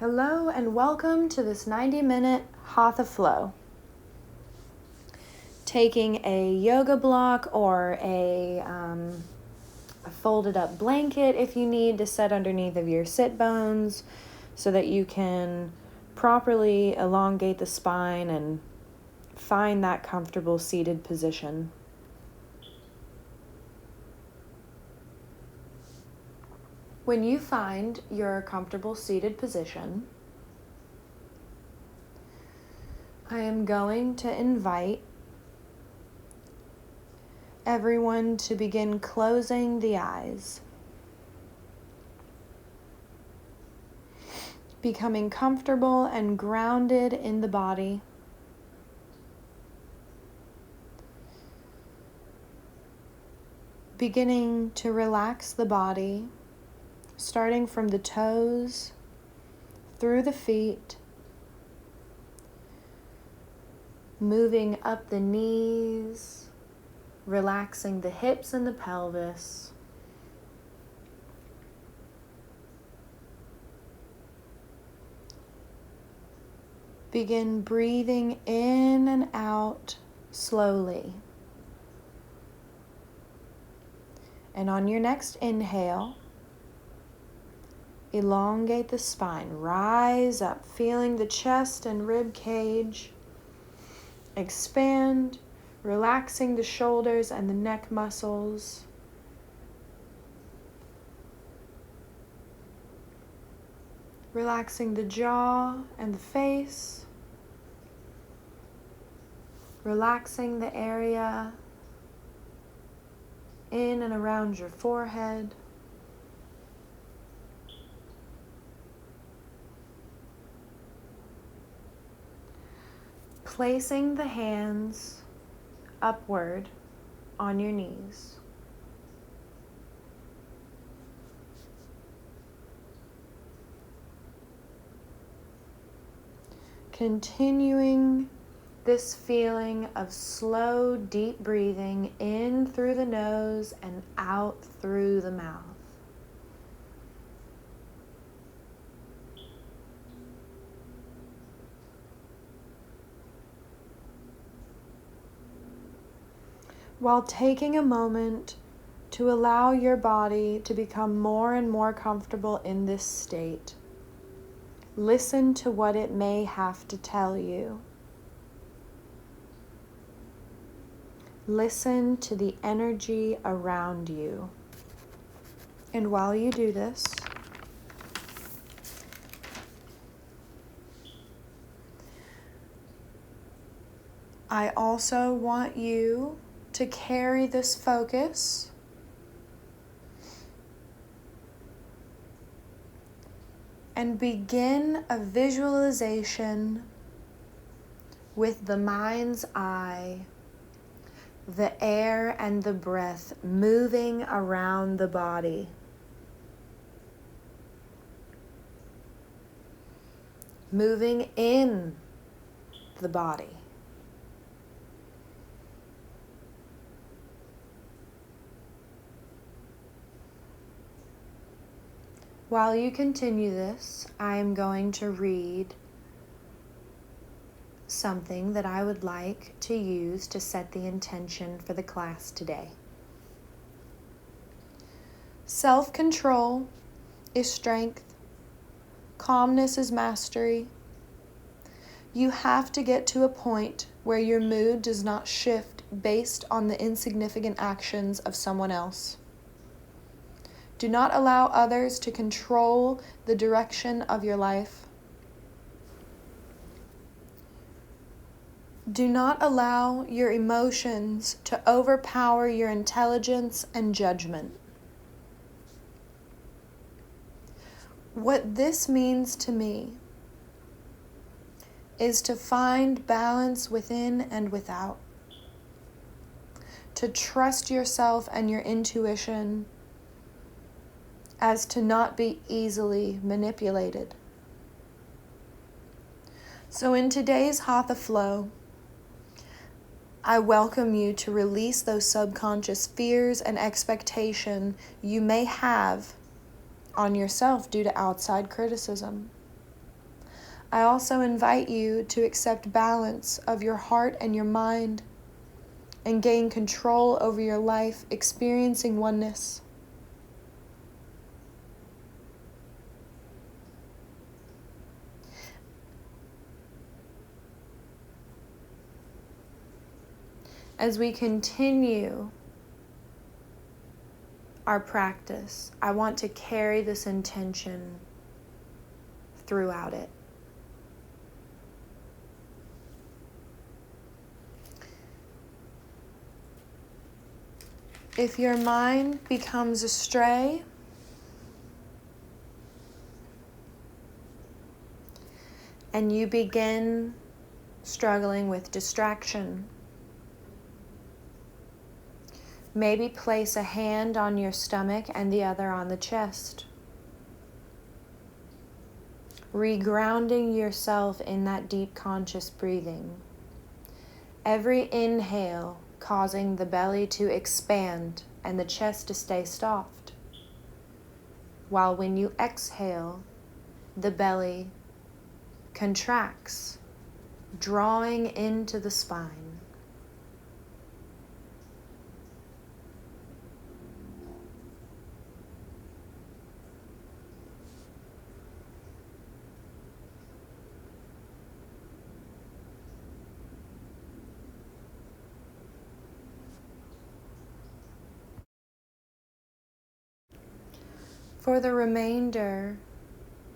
Hello and welcome to this 90-minute Hatha flow. Taking a yoga block or a folded up blanket if you need to set underneath of your sit bones so that you can properly elongate the spine and find that comfortable seated position. When you find your comfortable seated position, I am going to invite everyone to begin closing the eyes, becoming comfortable and grounded in the body. Beginning to relax the body, starting from the toes, through the feet, moving up the knees, relaxing the hips and the pelvis. Begin breathing in and out slowly. And on your next inhale, elongate the spine, rise up, feeling the chest and rib cage expand, relaxing the shoulders and the neck muscles. Relaxing the jaw and the face. Relaxing the area in and around your forehead. Placing the hands upward on your knees. Continuing this feeling of slow, deep breathing in through the nose and out through the mouth. While taking a moment to allow your body to become more and more comfortable in this state. Listen to what it may have to tell you. Listen to the energy around you. And while you do this, I also want you to carry this focus and begin a visualization with the mind's eye, the air and the breath moving around the body. Moving in the body. While you continue this, I am going to read something that I would like to use to set the intention for the class today. Self-control is strength. Calmness is mastery. You have to get to a point where your mood does not shift based on the insignificant actions of someone else. Do not allow others to control the direction of your life. Do not allow your emotions to overpower your intelligence and judgment. What this means to me is to find balance within and without. To trust yourself and your intuition as to not be easily manipulated. So in today's Hatha flow, I welcome you to release those subconscious fears and expectation you may have on yourself due to outside criticism. I also invite you to accept balance of your heart and your mind and gain control over your life, experiencing oneness. As we continue our practice, I want to carry this intention throughout it. If your mind becomes astray, and you begin struggling with distraction, maybe place a hand on your stomach and the other on the chest, regrounding yourself in that deep conscious breathing. Every inhale causing the belly to expand and the chest to stay soft, while when you exhale, the belly contracts, drawing into the spine. For the remainder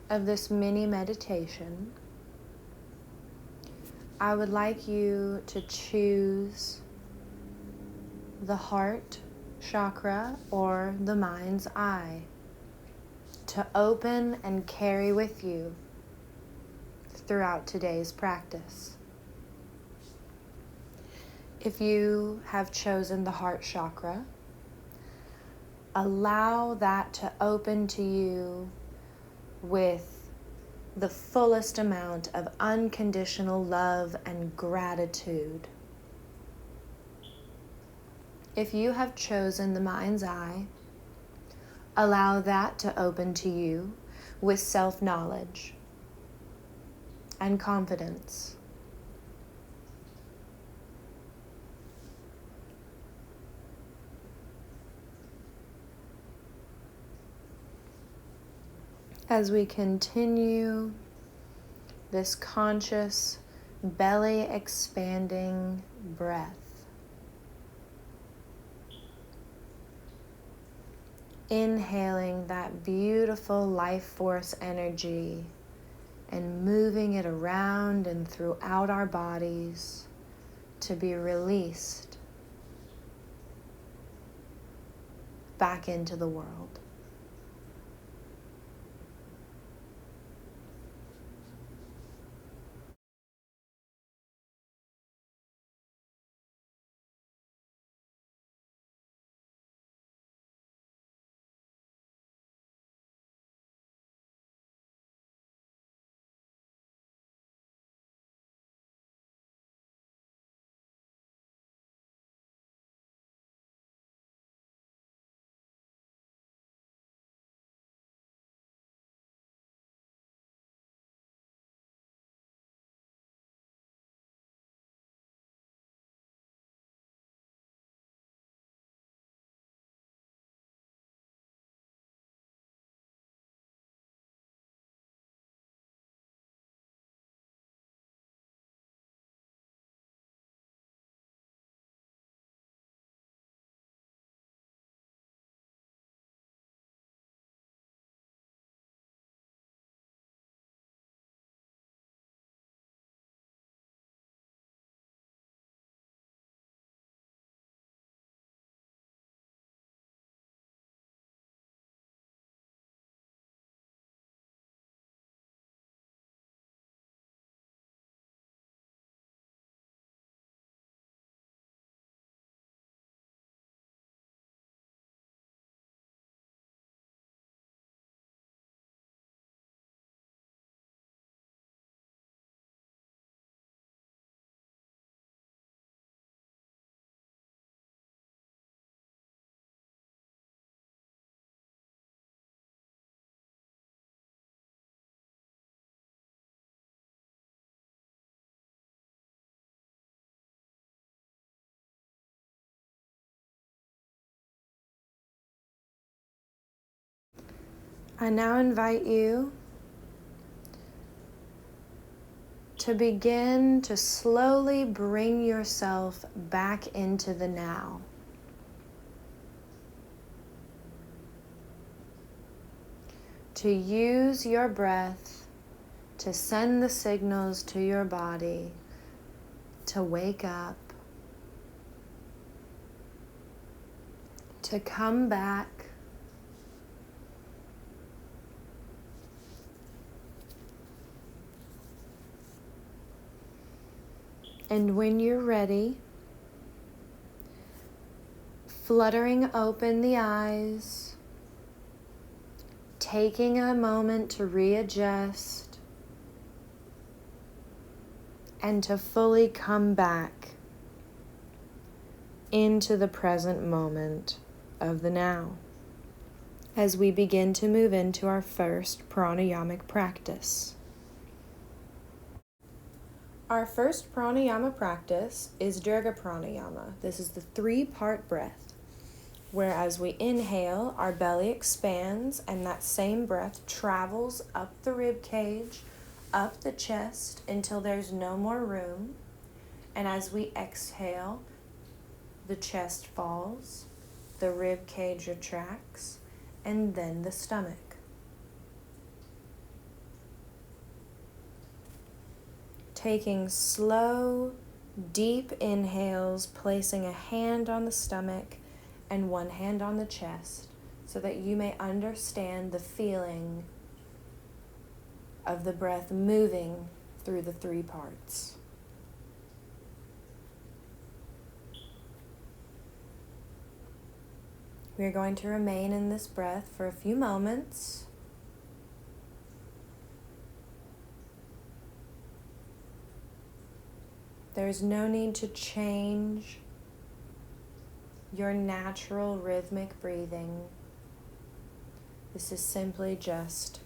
of this mini meditation, I would like you to choose the heart chakra or the mind's eye to open and carry with you throughout today's practice. If you have chosen the heart chakra, allow that to open to you with the fullest amount of unconditional love and gratitude. If you have chosen the mind's eye, allow that to open to you with self-knowledge and confidence. As we continue this conscious, belly expanding breath, inhaling that beautiful life force energy and moving it around and throughout our bodies to be released back into the world. I now invite you to begin to slowly bring yourself back into the now. To use your breath to send the signals to your body to wake up, to come back, and when you're ready, fluttering open the eyes, taking a moment to readjust and to fully come back into the present moment of the now as we begin to move into our first pranayamic practice. Our first pranayama practice is Dirga Pranayama. This is the 3-part breath, where as we inhale, our belly expands and that same breath travels up the rib cage, up the chest until there's no more room. And as we exhale, the chest falls, the rib cage retracts, and then the stomach. Taking slow, deep inhales, placing a hand on the stomach and one hand on the chest so that you may understand the feeling of the breath moving through the 3 parts. We are going to remain in this breath for a few moments. There is no need to change your natural rhythmic breathing. This is simply just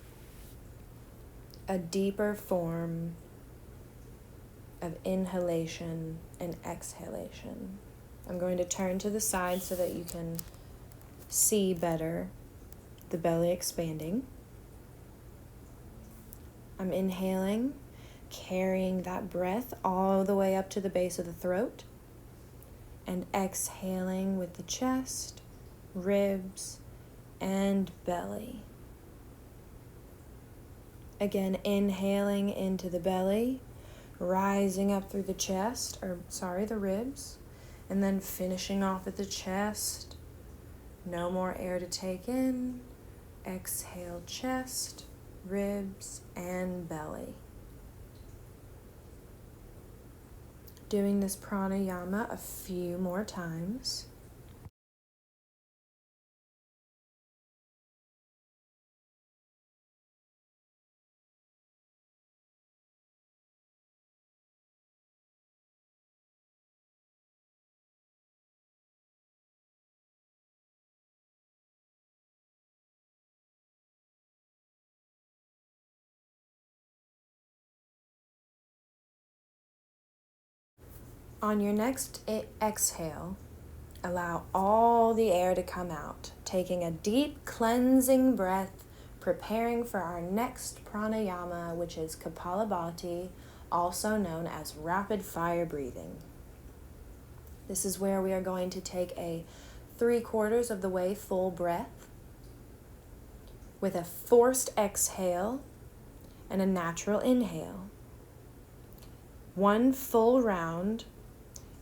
a deeper form of inhalation and exhalation. I'm going to turn to the side so that you can see better the belly expanding. I'm inhaling, carrying that breath all the way up to the base of the throat, and exhaling with the chest, ribs, and belly. Again, inhaling into the belly, rising up through the ribs, and then finishing off at the chest. No more air to take in. Exhale, chest, ribs, and belly. Doing this pranayama a few more times. On your next exhale, allow all the air to come out, taking a deep cleansing breath, preparing for our next pranayama, which is Kapalabhati, also known as rapid fire breathing. This is where we are going to take a 3/4 of the way full breath with a forced exhale and a natural inhale. 1 full round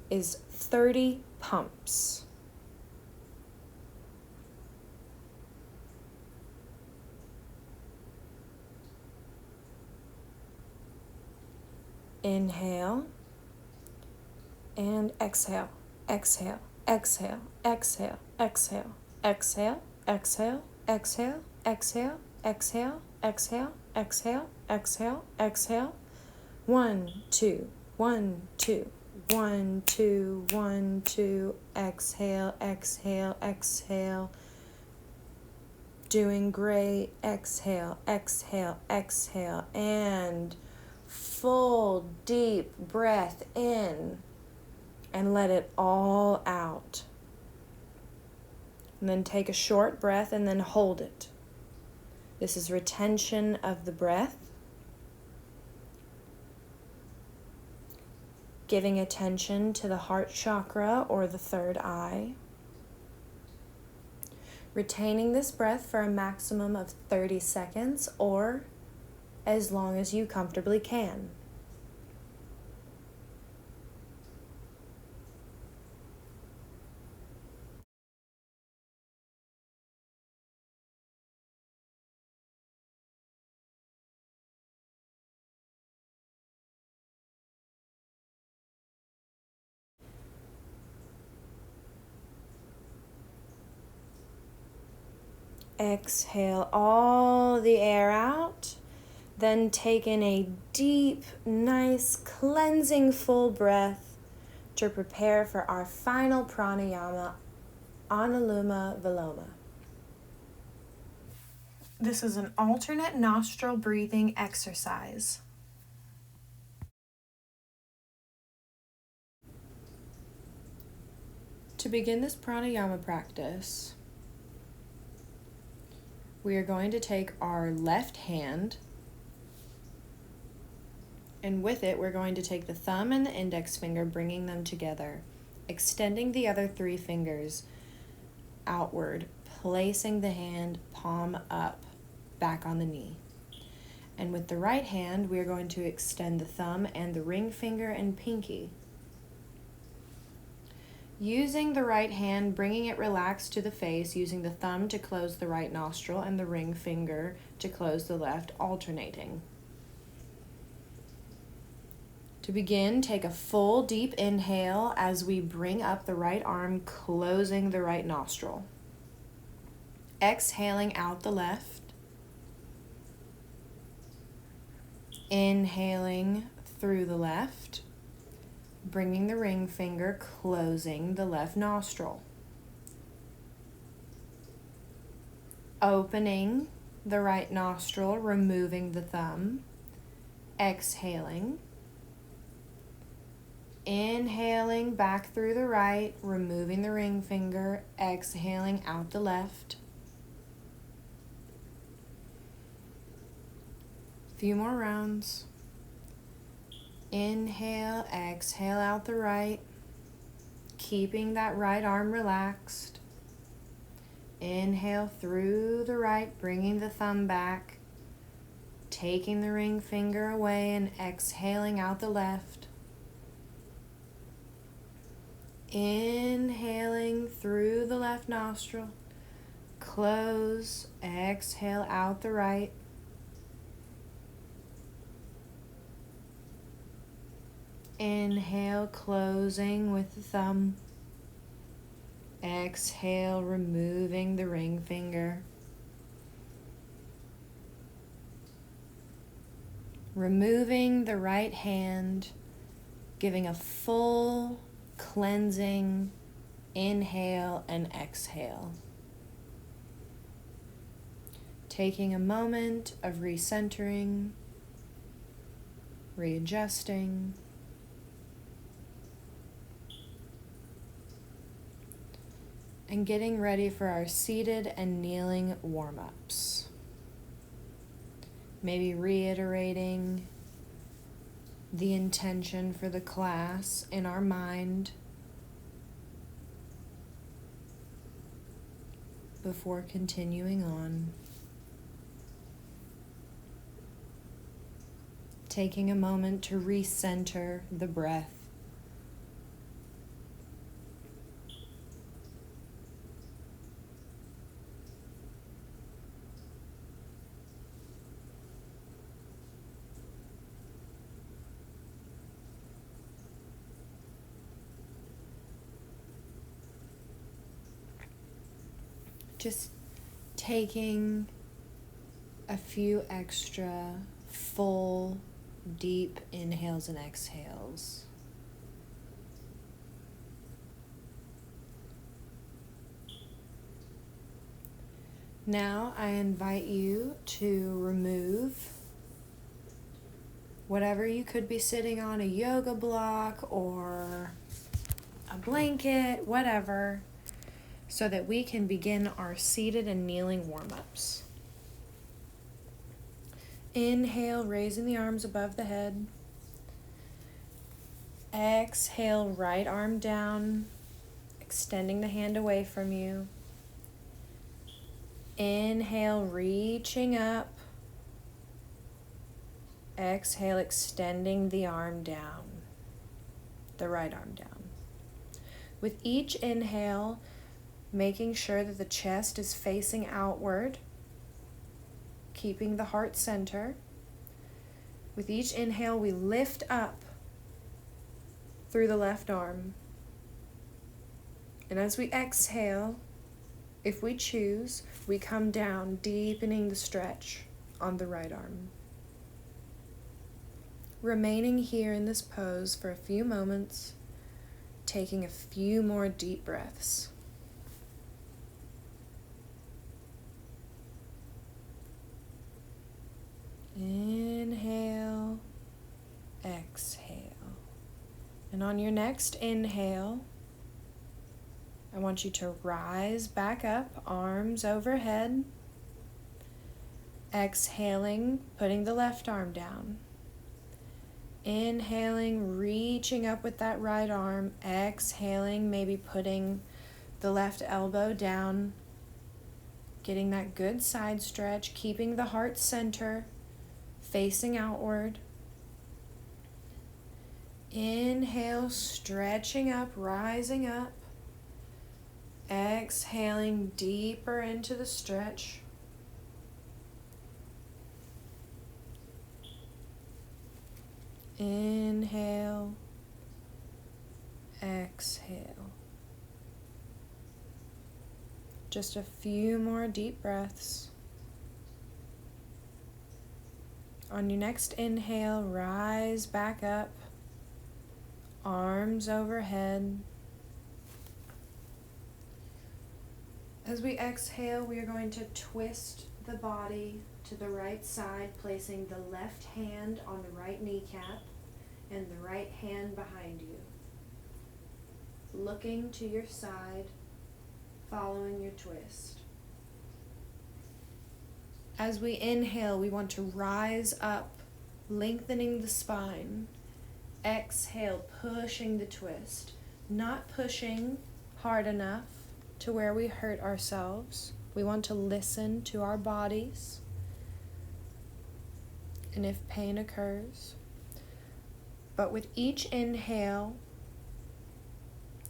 is 30 pumps. Inhale and exhale, exhale, exhale, exhale, exhale, exhale, exhale, exhale, exhale, exhale, exhale, exhale, exhale, exhale. 1, 2, 1, 2. 1, 2, 1, 2, exhale, exhale, exhale. Doing great. Exhale, exhale, exhale, and full deep breath in and let it all out. And then take a short breath and then hold it. This is retention of the breath, giving attention to the heart chakra or the third eye. Retaining this breath for a maximum of 30 seconds or as long as you comfortably can. Exhale all the air out, then take in a deep, nice, cleansing full breath to prepare for our final pranayama, Anuloma Viloma. This is an alternate nostril breathing exercise. To begin this pranayama practice, we are going to take our left hand, and with it we're going to take the thumb and the index finger, bringing them together, extending the other 3 fingers outward, placing the hand palm up, back on the knee. And with the right hand, we are going to extend the thumb and the ring finger and pinky. Using the right hand, bringing it relaxed to the face, using the thumb to close the right nostril and the ring finger to close the left, alternating. To begin, take a full deep inhale as we bring up the right arm, closing the right nostril. Exhaling out the left. Inhaling through the left. Bringing the ring finger, closing the left nostril. Opening the right nostril, removing the thumb. Exhaling. Inhaling back through the right, removing the ring finger, exhaling out the left. Few more rounds. Inhale, exhale out the right, keeping that right arm relaxed. Inhale through the right, bringing the thumb back, taking the ring finger away and exhaling out the left. Inhaling through the left nostril, close, exhale out the right. Inhale, closing with the thumb. Exhale, removing the ring finger. Removing the right hand, giving a full cleansing inhale and exhale. Taking a moment of recentering, readjusting. And getting ready for our seated and kneeling warm-ups. Maybe reiterating the intention for the class in our mind before continuing on. Taking a moment to recenter the breath. Just taking a few extra full, deep inhales and exhales. Now I invite you to remove whatever you could be sitting on, a yoga block or a blanket, whatever, so that we can begin our seated and kneeling warm-ups. Inhale, raising the arms above the head. Exhale, right arm down, extending the hand away from you. Inhale, reaching up. Exhale, extending the arm down, the right arm down. With each inhale, making sure that the chest is facing outward, keeping the heart center. With each inhale, we lift up through the left arm. And as we exhale, if we choose, we come down, deepening the stretch on the right arm. Remaining here in this pose for a few moments, taking a few more deep breaths. Inhale, exhale. And on your next inhale, I want you to rise back up, arms overhead. Exhaling, putting the left arm down. Inhaling, reaching up with that right arm. Exhaling, maybe putting the left elbow down. Getting that good side stretch, keeping the heart center, facing outward. Inhale, stretching up, rising up. Exhaling deeper into the stretch. Inhale, exhale. Just a few more deep breaths. On your next inhale, rise back up, arms overhead. As we exhale, we are going to twist the body to the right side, placing the left hand on the right kneecap and the right hand behind you. Looking to your side, following your twist. As we inhale, we want to rise up, lengthening the spine. Exhale, pushing the twist. Not pushing hard enough to where we hurt ourselves. We want to listen to our bodies. And if pain occurs. But with each inhale,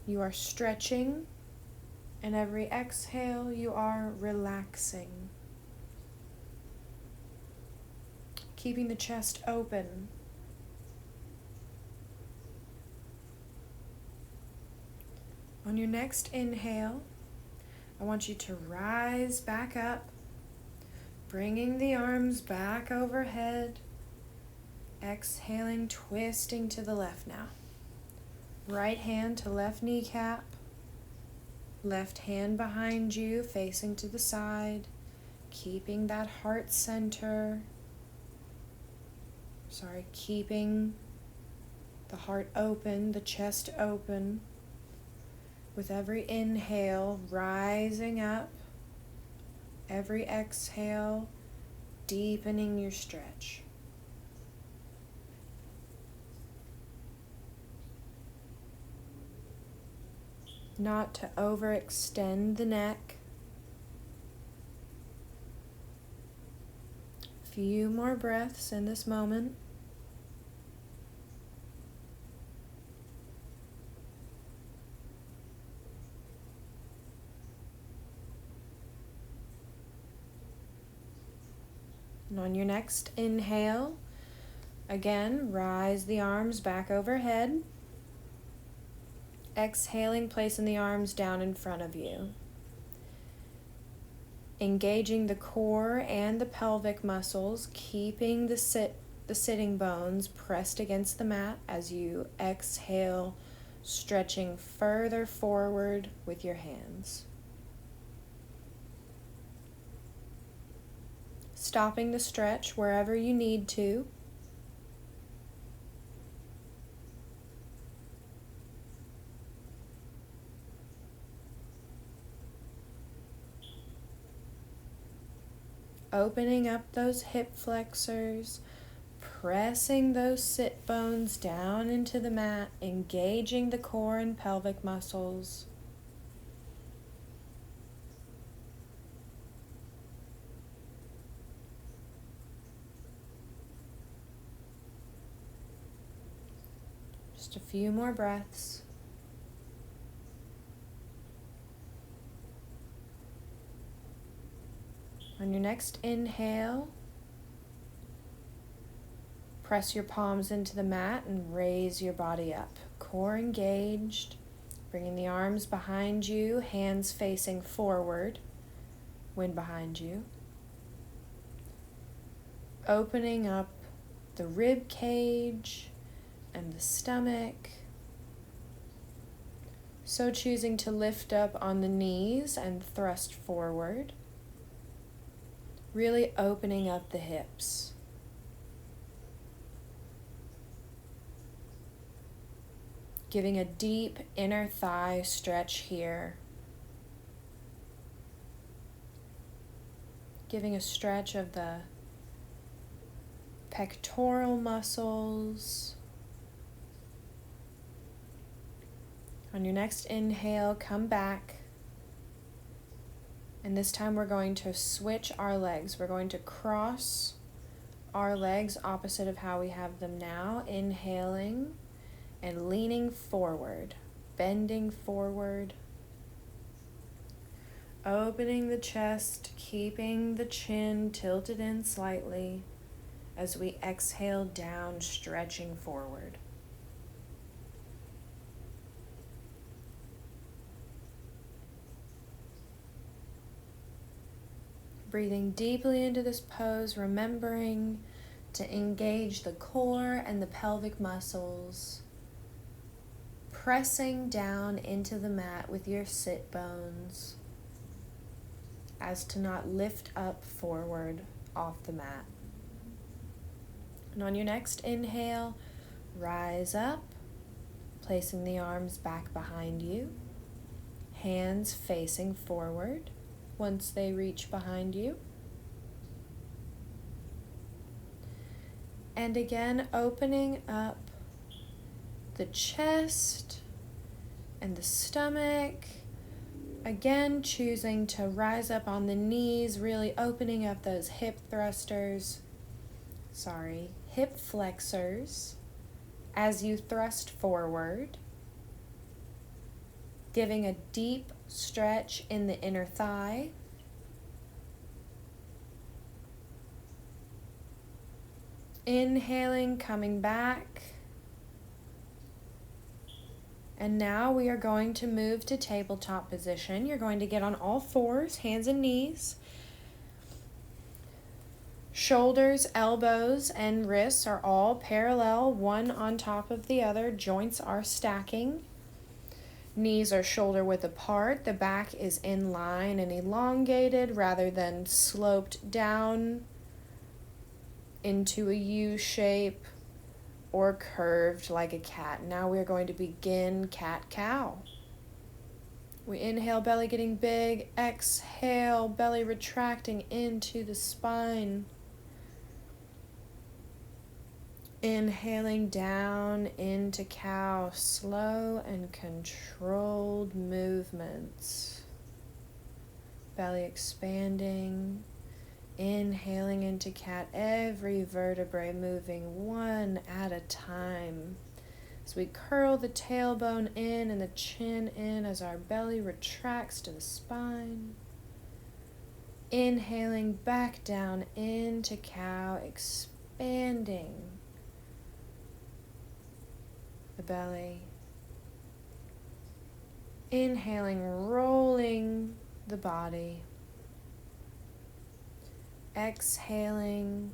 you are stretching, and every exhale, you are relaxing. Keeping the chest open. On your next inhale, I want you to rise back up, bringing the arms back overhead. Exhaling, twisting to the left now. Right hand to left kneecap. Left hand behind you, facing to the side. Keeping that heart center. Keeping the heart open, the chest open. With every inhale, rising up. Every exhale, deepening your stretch. Not to overextend the neck. Few more breaths in this moment. And on your next inhale, again, rise the arms back overhead. Exhaling, placing the arms down in front of you. Engaging the core and the pelvic muscles, keeping the sitting bones pressed against the mat as you exhale, stretching further forward with your hands. Stopping the stretch wherever you need to. Opening up those hip flexors, pressing those sit bones down into the mat, engaging the core and pelvic muscles. Just a few more breaths. On your next inhale, press your palms into the mat and raise your body up. Core engaged, bringing the arms behind you, hands facing forward, wind behind you. Opening up the rib cage and the stomach. So choosing to lift up on the knees and thrust forward. Really opening up the hips. Giving a deep inner thigh stretch here. Giving a stretch of the pectoral muscles. On your next inhale, come back. And this time we're going to switch our legs. We're going to cross our legs opposite of how we have them now. Inhaling and leaning forward, bending forward. Opening the chest, keeping the chin tilted in slightly as we exhale down, stretching forward. Breathing deeply into this pose, remembering to engage the core and the pelvic muscles. Pressing down into the mat with your sit bones as to not lift up forward off the mat. And on your next inhale, rise up, placing the arms back behind you, hands facing forward. Once they reach behind you. And again, opening up the chest and the stomach. Again, choosing to rise up on the knees, really opening up those hip flexors as you thrust forward. Giving a deep stretch in the inner thigh. Inhaling, coming back. And now we are going to move to tabletop position. You're going to get on all fours, hands and knees. Shoulders, elbows, and wrists are all parallel, one on top of the other. Joints are stacking. Knees are shoulder width apart. The back is in line and elongated rather than sloped down into a U shape or curved like a cat. Now we're going to begin cat-cow. We inhale, belly getting big. Exhale, belly retracting into the spine. Inhaling down into cow, slow and controlled movements. Belly expanding. Inhaling into cat, every vertebrae moving one at a time. As we curl the tailbone in and the chin in as our belly retracts to the spine. Inhaling back down into cow, expanding the belly. Inhaling, rolling the body. Exhaling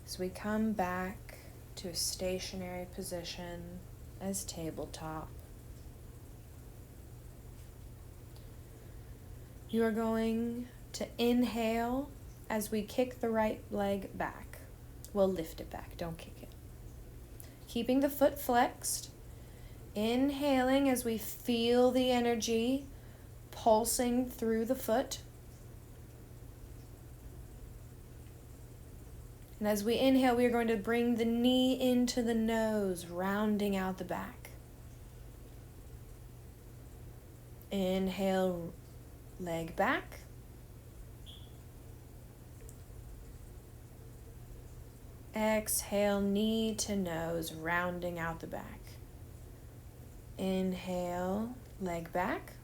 as we come back to a stationary position as tabletop. You are going to inhale as we kick the right leg back. We'll lift it back, don't kick it. Keeping the foot flexed. Inhaling as we feel the energy pulsing through the foot. And as we inhale, we are going to bring the knee into the nose, rounding out the back. Inhale, leg back. Exhale, knee to nose, rounding out the back. Inhale, leg back.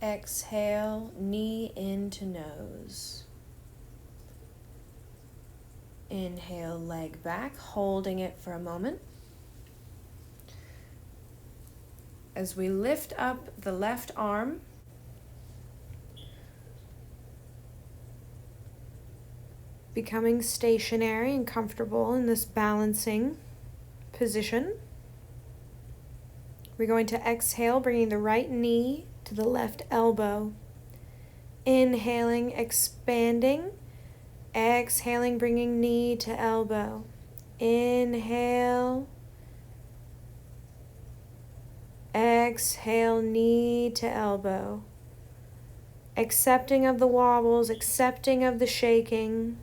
Exhale, knee into nose. Inhale, leg back, holding it for a moment. As we lift up the left arm, becoming stationary and comfortable in this balancing position. We're going to exhale, bringing the right knee to the left elbow. Inhaling, expanding. Exhaling, bringing knee to elbow. Inhale. Exhale, knee to elbow. Accepting of the wobbles, accepting of the shaking.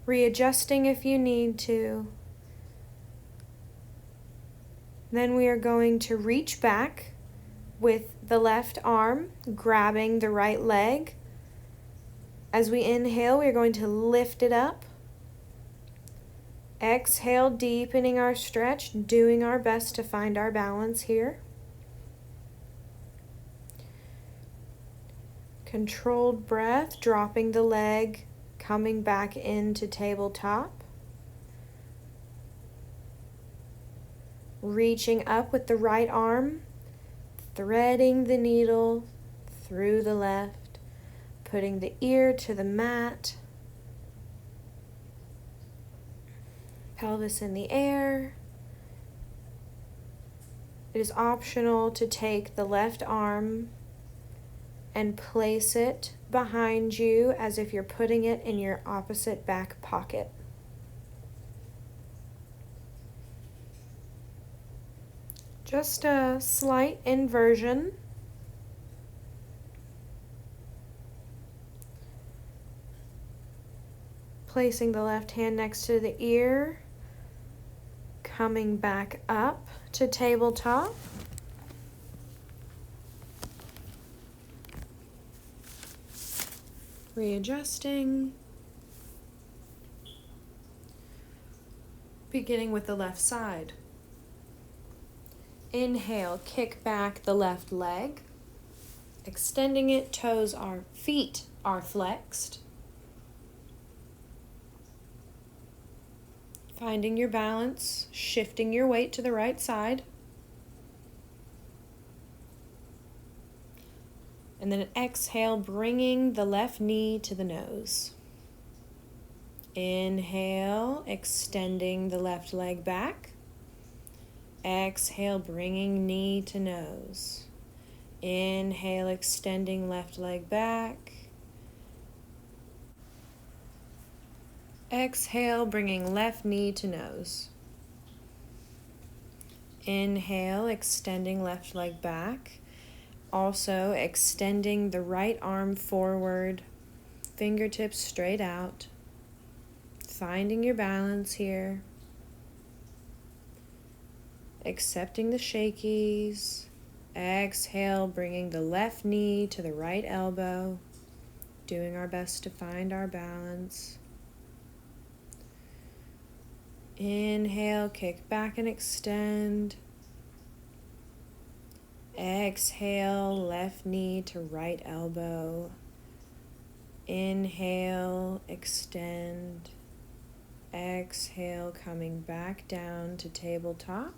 Readjusting if you need to. Then we are going to reach back with the left arm, grabbing the right leg. As we inhale, we are going to lift it up. Exhale, deepening our stretch, doing our best to find our balance here. Controlled breath, dropping the leg, coming back into tabletop. Reaching up with the right arm, threading the needle through the left, putting the ear to the mat, pelvis in the air. It is optional to take the left arm and place it behind you as if you're putting it in your opposite back pocket. Just a slight inversion. Placing the left hand next to the ear, coming back up to tabletop. Readjusting. Beginning with the left side. Inhale, kick back the left leg, extending it, feet are flexed. Finding your balance, shifting your weight to the right side. And then exhale, bringing the left knee to the nose. Inhale, extending the left leg back. Exhale, bringing knee to nose. Inhale, extending left leg back. Exhale, bringing left knee to nose. Inhale, extending left leg back. Also extending the right arm forward, fingertips straight out. Finding your balance here. Accepting the shakies. Exhale, bringing the left knee to the right elbow. Doing our best to find our balance. Inhale, kick back and extend. Exhale, left knee to right elbow. Inhale, extend. Exhale, coming back down to tabletop.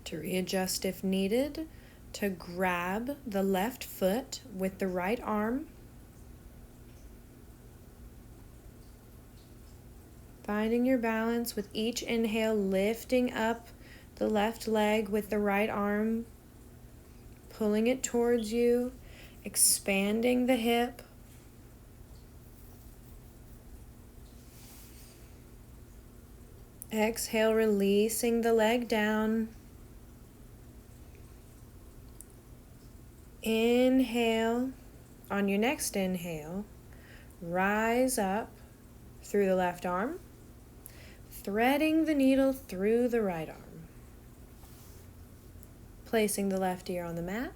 To readjust if needed, to grab the left foot with the right arm. Finding your balance with each inhale, lifting up the left leg with the right arm, pulling it towards you, expanding the hip. Exhale, releasing the leg down. Inhale, On your next inhale, rise up through the left arm, threading the needle through the right arm. Placing the left ear on the mat.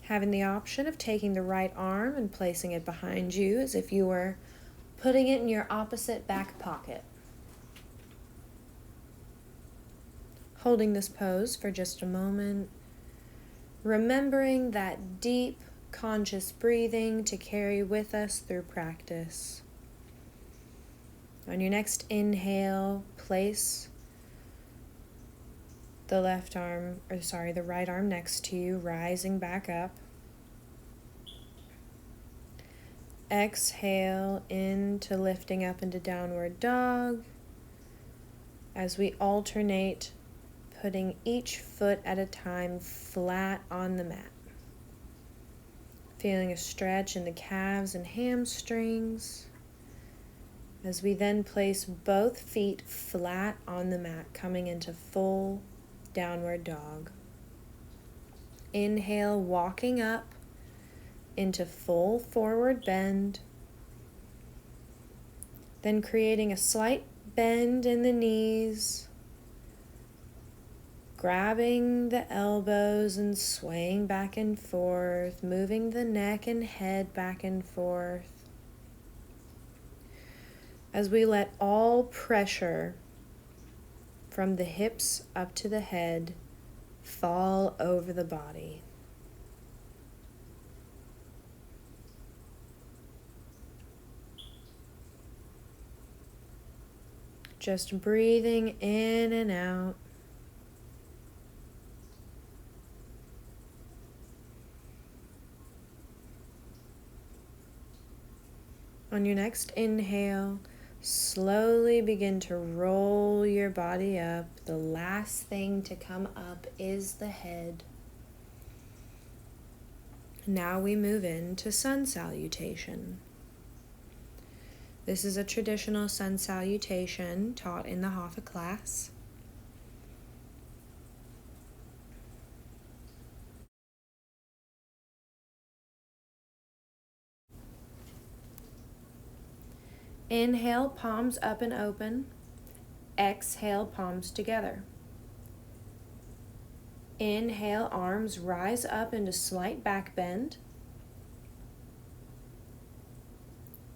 Having the option of taking the right arm and placing it behind you as if you were putting it in your opposite back pocket. Holding this pose for just a moment, remembering that deep, conscious breathing to carry with us through practice. On your next inhale, place the right arm next to you, rising back up. Exhale into lifting up into downward dog as we alternate putting each foot at a time flat on the mat. Feeling a stretch in the calves and hamstrings as we then place both feet flat on the mat, coming into full downward dog. Inhale, walking up into full forward bend, then creating a slight bend in the knees, grabbing the elbows and swaying back and forth, moving the neck and head back and forth as we let all pressure from the hips up to the head fall over the body. Just breathing in and out. On your next inhale, slowly begin to roll your body up. The last thing to come up is the head. Now we move into sun salutation. This is a traditional sun salutation taught in the Hatha class. Inhale, palms up and open. Exhale, palms together. Inhale, arms rise up into slight back bend.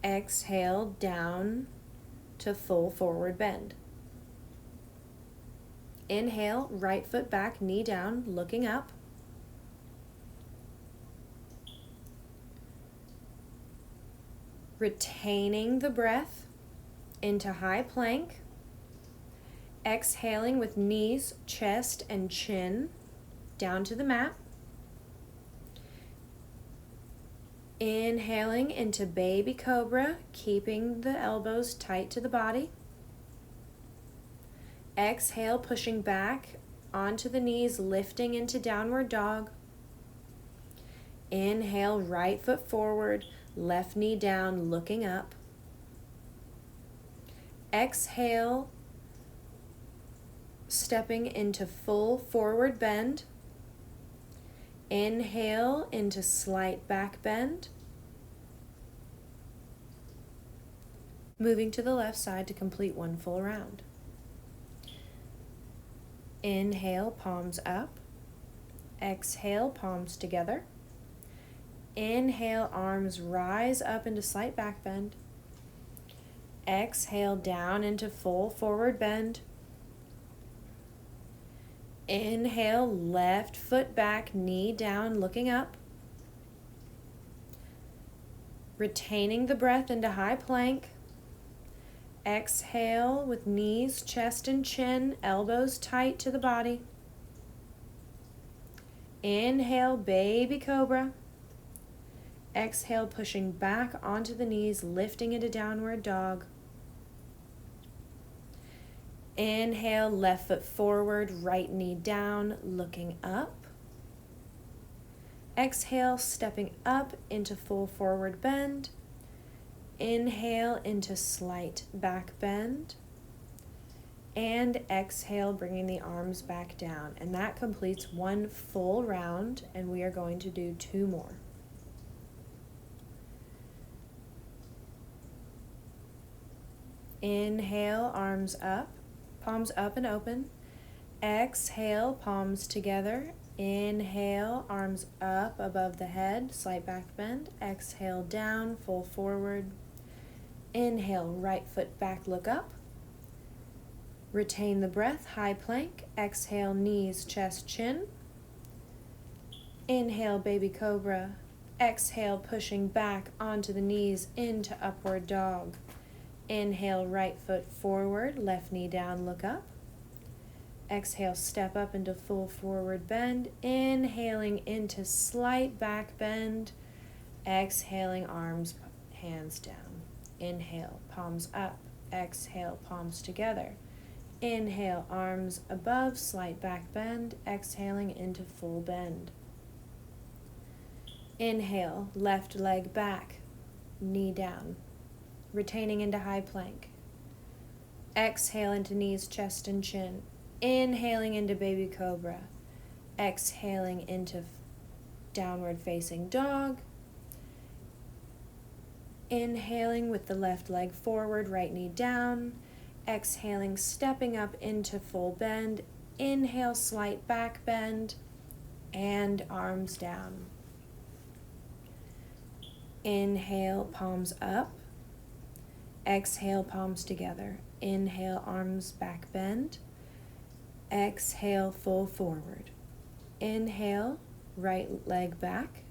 Exhale, down to full forward bend. Inhale, right foot back, knee down, looking up. Retaining the breath into high plank. Exhaling with knees, chest, and chin down to the mat. Inhaling into baby cobra, keeping the elbows tight to the body. Exhale, pushing back onto the knees, lifting into downward dog. Inhale, right foot forward, left knee down, looking up. Exhale, stepping into full forward bend. Inhale into slight back bend. Moving to the left side to complete one full round. Inhale, palms up. Exhale, palms together. Inhale, arms rise up into slight back bend. Exhale, down into full forward bend. Inhale, left foot back, knee down, looking up. Retaining the breath into high plank. Exhale with knees, chest, and chin, elbows tight to the body. Inhale, baby cobra. Exhale, pushing back onto the knees, lifting into downward dog. Inhale, left foot forward, right knee down, looking up. Exhale, stepping up into full forward bend. Inhale into slight back bend. And exhale, bringing the arms back down. And that completes one full round, and we are going to do 2 more. Inhale, arms up, palms up and open. Exhale, palms together. Inhale, arms up above the head, slight back bend. Exhale, down, full forward. Inhale, right foot back, look up. Retain the breath, high plank. Exhale, knees, chest, chin. Inhale, baby cobra. Exhale, pushing back onto the knees into upward dog. Inhale, right foot forward, left knee down, look up. Exhale, step up into full forward bend. Inhaling into slight back bend. Exhaling, arms, hands down. Inhale, palms up. Exhale, palms together. Inhale, arms above, slight back bend. Exhaling into full bend. Inhale, left leg back, knee down. Retaining into high plank. Exhale into knees, chest, and chin. Inhaling into baby cobra. Exhaling into downward facing dog. Inhaling with the left leg forward, right knee down. Exhaling, stepping up into full bend. Inhale, slight back bend, and arms down. Inhale, palms up. Exhale, palms together. Inhale, arms back bend. Exhale, full forward. Inhale, right leg back,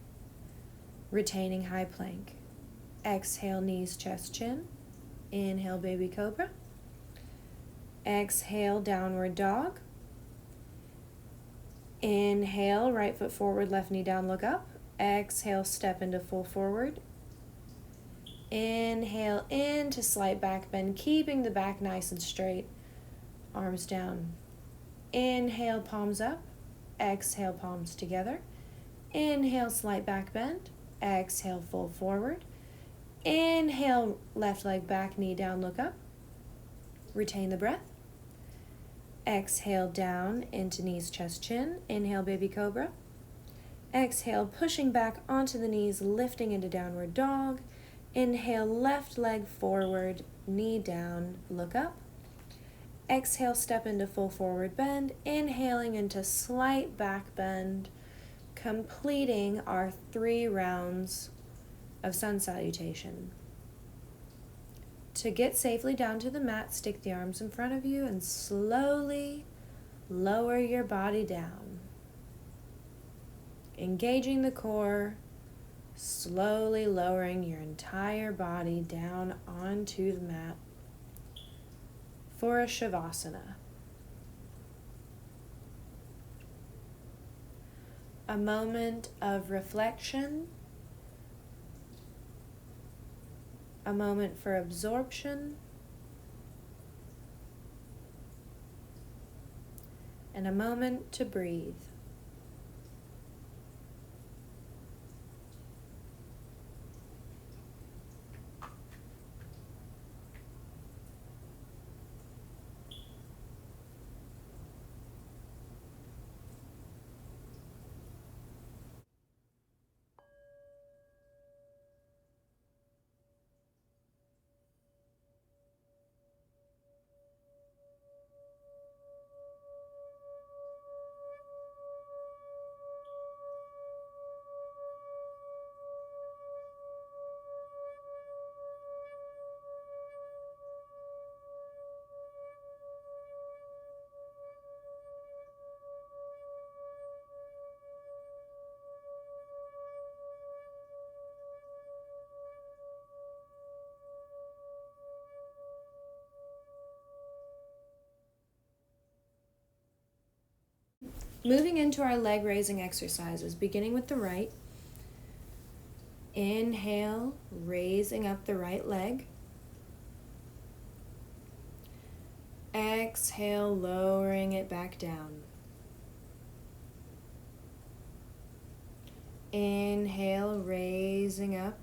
retaining high plank. Exhale, knees, chest, chin. Inhale, baby cobra. Exhale, downward dog. Inhale, right foot forward, left knee down, look up. Exhale, step into full forward. Inhale into slight back bend, keeping the back nice and straight. Arms down. Inhale, palms up. Exhale, palms together. Inhale, slight back bend. Exhale, full forward. Inhale, left leg back, knee down, look up. Retain the breath. Exhale, down into knees, chest, chin. Inhale, baby cobra. Exhale, pushing back onto the knees, lifting into downward dog. Inhale, left leg forward, knee down, look up. Exhale, step into full forward bend. Inhaling into slight back bend, completing our 3 rounds of sun salutation. To get safely down to the mat, stick the arms in front of you and slowly lower your body down. Engaging the core, slowly lowering your entire body down onto the mat for a Shavasana. A moment of reflection, a moment for absorption, and a moment to breathe. Moving into our leg raising exercises, beginning with the right. Inhale, raising up the right leg. Exhale, lowering it back down. Inhale, raising up.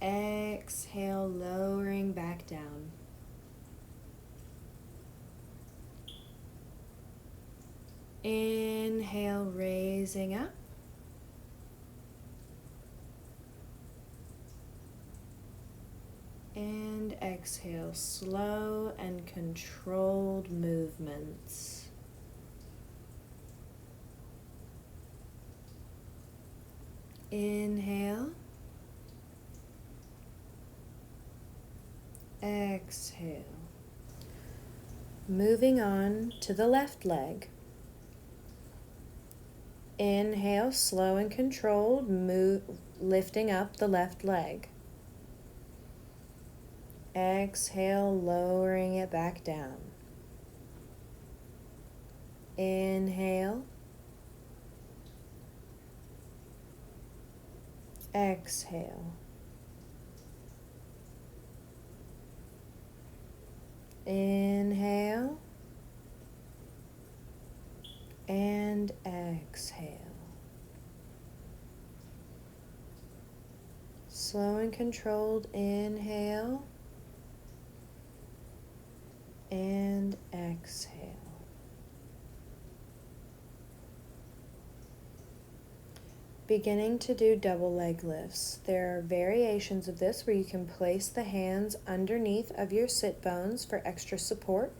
Exhale, exhale, lowering back down. Inhale, raising up. And exhale, slow and controlled movements. Inhale. Exhale. Moving on to the left leg. Inhale, slow and controlled, lifting up the left leg. Exhale, lowering it back down. Inhale. Exhale. Inhale. And exhale. Slow and controlled inhale and exhale. Beginning to do double leg lifts. There are variations of this where you can place the hands underneath of your sit bones for extra support.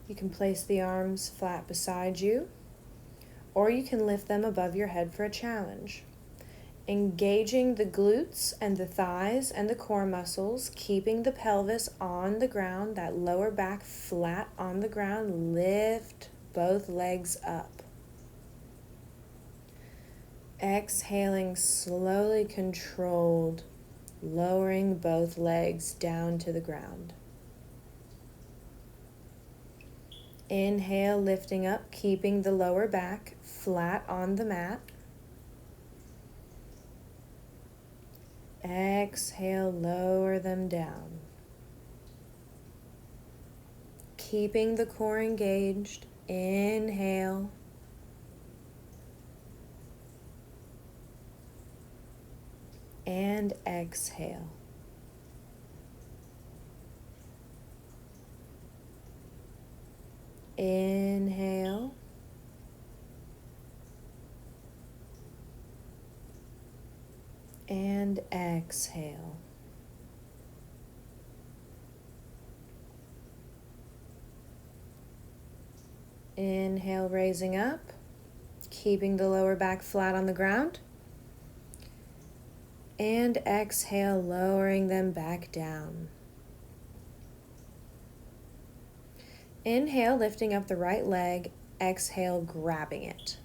You can place the arms flat beside you, or you can lift them above your head for a challenge. Engaging the glutes and the thighs and the core muscles, keeping the pelvis on the ground, that lower back flat on the ground. Lift both legs up. Exhaling, slowly controlled, lowering both legs down to the ground. Inhale, lifting up, keeping the lower back flat on the mat. Exhale, lower them down. Keeping the core engaged. Inhale. And exhale. Inhale. And exhale. Inhale, raising up, keeping the lower back flat on the ground. And exhale, lowering them back down. Inhale, lifting up the right leg. Exhale, grabbing it.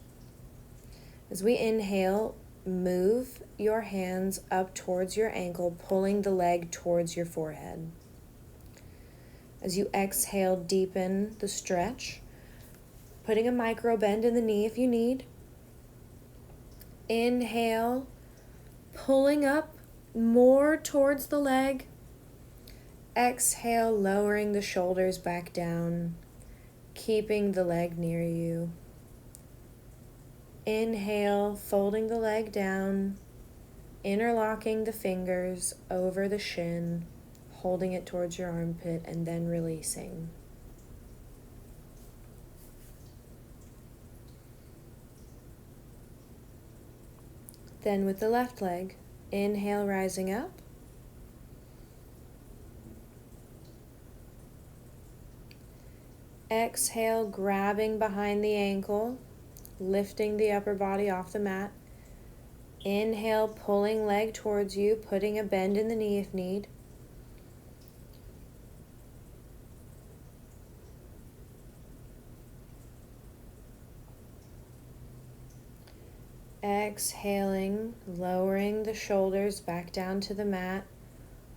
As we inhale, move your hands up towards your ankle, pulling the leg towards your forehead. As you exhale, deepen the stretch, putting a micro bend in the knee if you need. Inhale, pulling up more towards the leg. Exhale, lowering the shoulders back down, keeping the leg near you. Inhale, folding the leg down, interlocking the fingers over the shin, holding it towards your armpit, and then releasing. Then with the left leg, inhale, rising up. Exhale, grabbing behind the ankle, lifting the upper body off the mat. Inhale, pulling leg towards you, putting a bend in the knee if need. Exhaling, lowering the shoulders back down to the mat,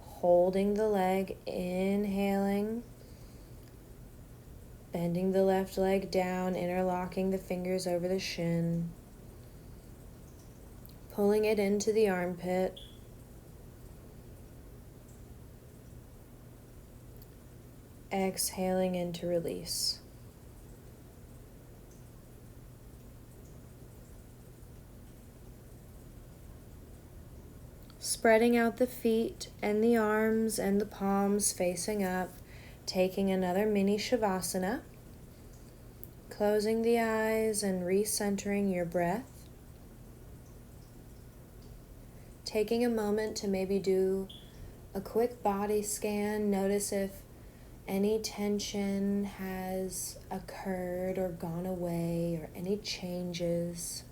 holding the leg, inhaling, bending the left leg down, interlocking the fingers over the shin, pulling it into the armpit. Exhaling into release. spreading out the feet and the arms and the palms facing up, taking another mini Shavasana, closing the eyes and recentering your breath. Taking a moment to maybe do a quick body scan, notice if any tension has occurred or gone away or any changes.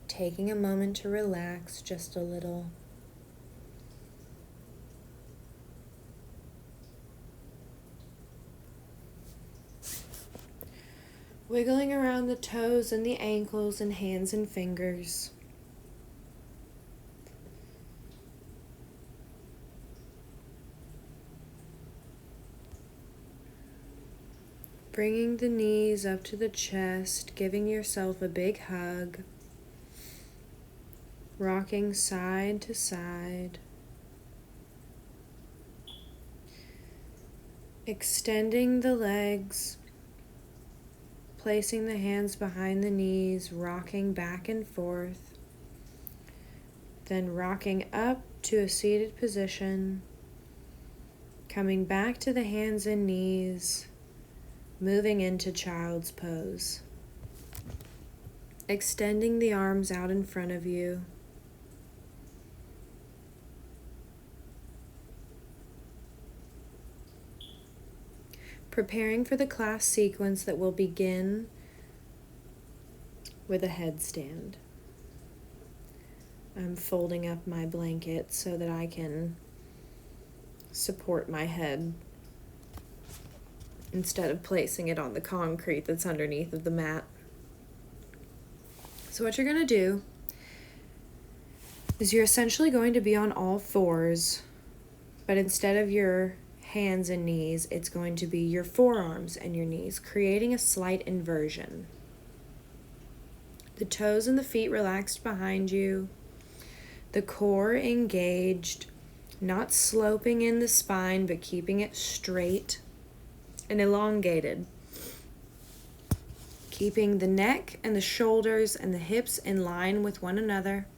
Taking a moment to relax just a little. Wiggling around the toes and the ankles and hands and fingers. Bringing the knees up to the chest, giving yourself a big hug. Rocking side to side. Extending the legs. Placing the hands behind the knees, rocking back and forth. Then rocking up to a seated position. Coming back to the hands and knees. Moving into child's pose. Extending the arms out in front of you. Preparing for the class sequence that will begin with a headstand. I'm folding up my blanket so that I can support my head instead of placing it on the concrete that's underneath of the mat. So what you're going to do is you're essentially going to be on all fours, but instead of your hands and knees, it's going to be your forearms and your knees, creating a slight inversion. The toes and the feet relaxed behind you, the core engaged, not sloping in the spine, but keeping it straight and elongated. Keeping the neck and the shoulders and the hips in line with one another.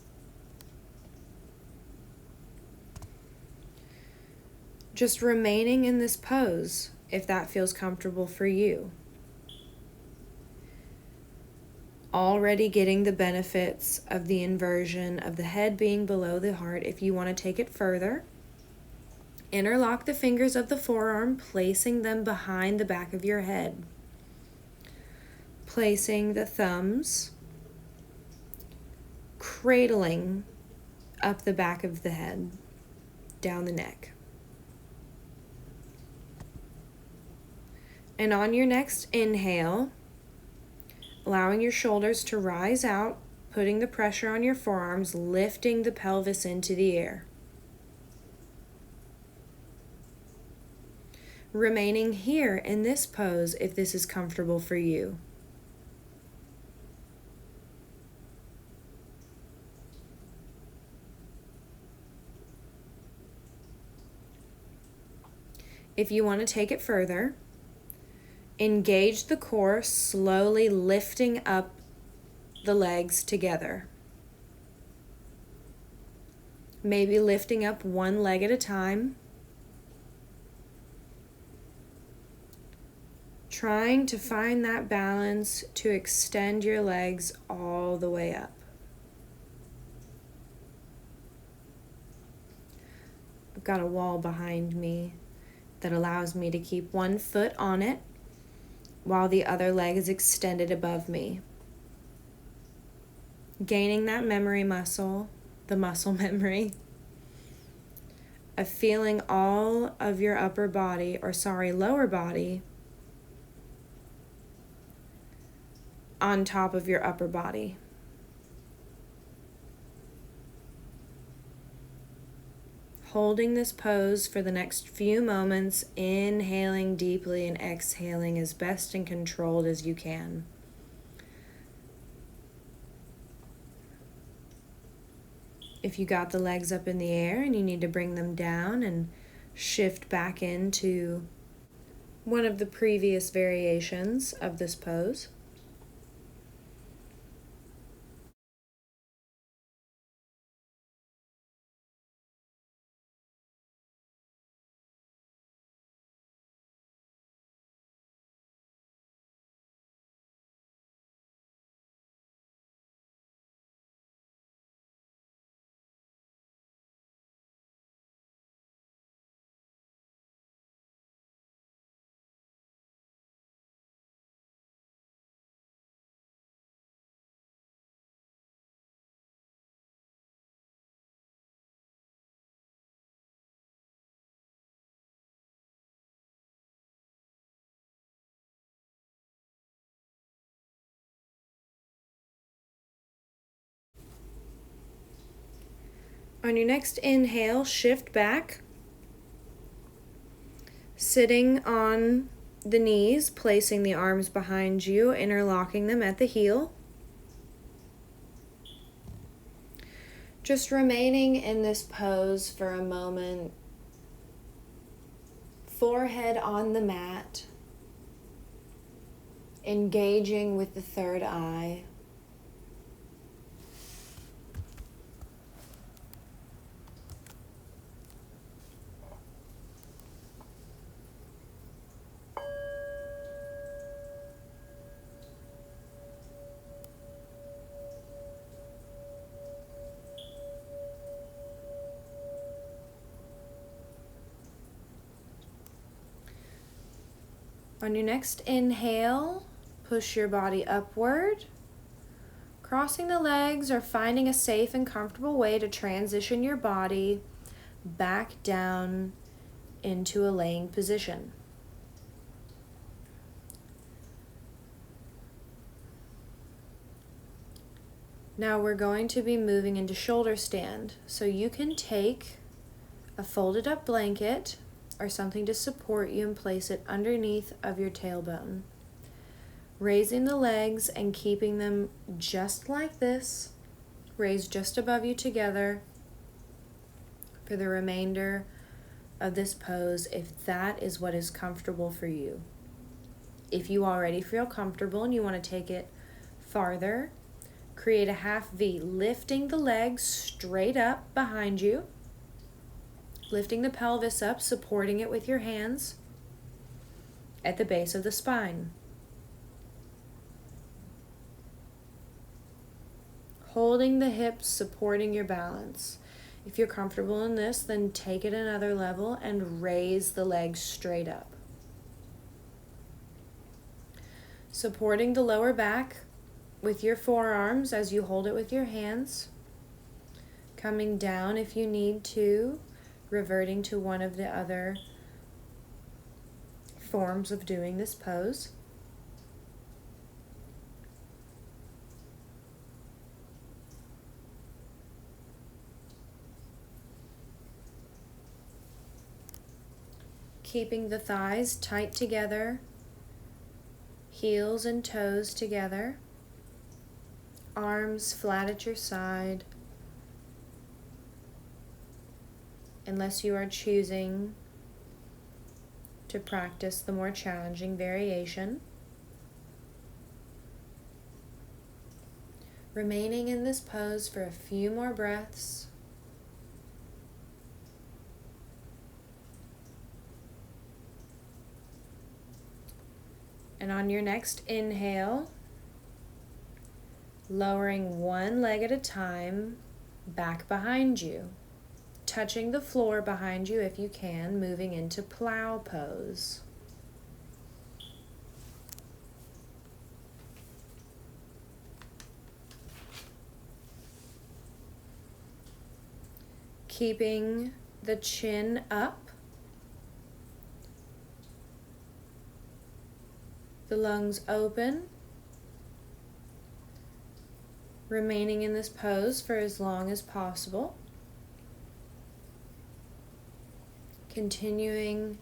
Just remaining in this pose if that feels comfortable for you. Already getting the benefits of the inversion of the head being below the heart. If you want to take it further, interlock the fingers of the forearm, placing them behind the back of your head. Placing the thumbs, cradling up the back of the head, down the neck. And on your next inhale, allowing your shoulders to rise out, putting the pressure on your forearms, lifting the pelvis into the air. Remaining here in this pose if this is comfortable for you. If you want to take it further, engage the core, slowly lifting up the legs together. Maybe lifting up one leg at a time. Trying to find that balance to extend your legs all the way up. I've got a wall behind me that allows me to keep one foot on it while the other leg is extended above me. Gaining that memory muscle, the muscle memory, of feeling all of your lower body on top of your upper body. Holding this pose for the next few moments, inhaling deeply and exhaling as best and controlled as you can. If you got the legs up in the air and you need to bring them down and shift back into one of the previous variations of this pose. On your next inhale, shift back, sitting on the knees, placing the arms behind you, interlocking them at the heel. Just remaining in this pose for a moment, forehead on the mat, engaging with the third eye. On your next inhale, push your body upward, crossing the legs or finding a safe and comfortable way to transition your body back down into a laying position. Now we're going to be moving into shoulder stand. So you can take a folded up blanket or something to support you and place it underneath of your tailbone. Raising the legs and keeping them just like this, raised just above you together for the remainder of this pose, if that is what is comfortable for you. If you already feel comfortable and you want to take it farther, create a half V, lifting the legs straight up behind you, lifting the pelvis up, supporting it with your hands at the base of the spine. Holding the hips, supporting your balance. If you're comfortable in this, then take it another level and raise the legs straight up. Supporting the lower back with your forearms as you hold it with your hands. Coming down if you need to, reverting to one of the other forms of doing this pose. Keeping the thighs tight together, heels and toes together, arms flat at your side, unless you are choosing to practice the more challenging variation. Remaining in this pose for a few more breaths. And on your next inhale, lowering one leg at a time back behind you, touching the floor behind you if you can, moving into plow pose. Keeping the chin up, the lungs open, remaining in this pose for as long as possible. Continuing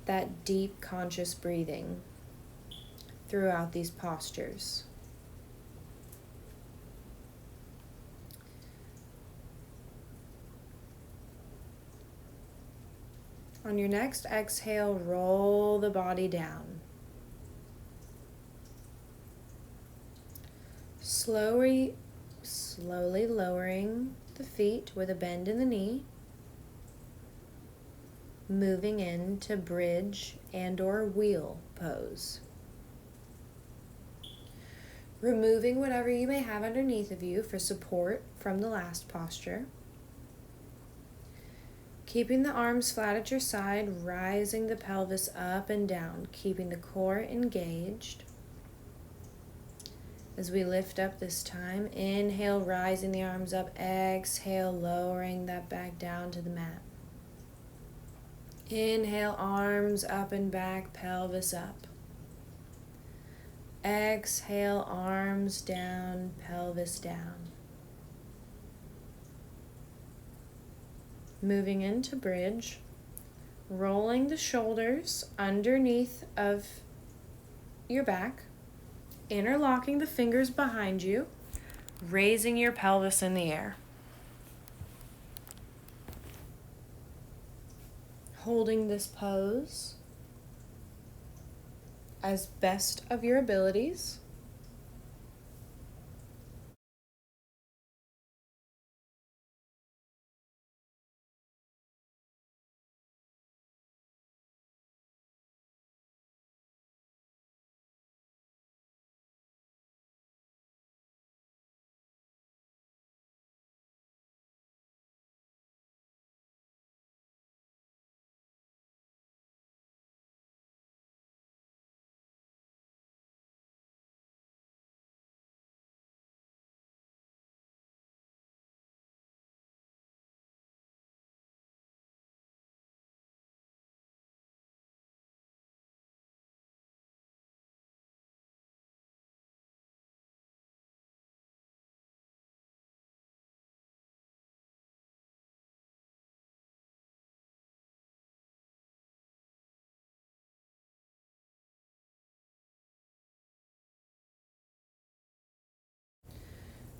that deep conscious breathing throughout these postures. On your next exhale, roll the body down. Slowly lowering the feet with a bend in the knee, moving into bridge and or wheel pose. Removing whatever you may have underneath of you for support from the last posture. Keeping the arms flat at your side, rising the pelvis up and down, keeping the core engaged. As we lift up this time, inhale, rising the arms up, exhale, lowering that back down to the mat. Inhale, arms up and back, pelvis up. Exhale, arms down, pelvis down. Moving into bridge, rolling the shoulders underneath of your back, interlocking the fingers behind you, raising your pelvis in the air. Holding this pose as best of your abilities.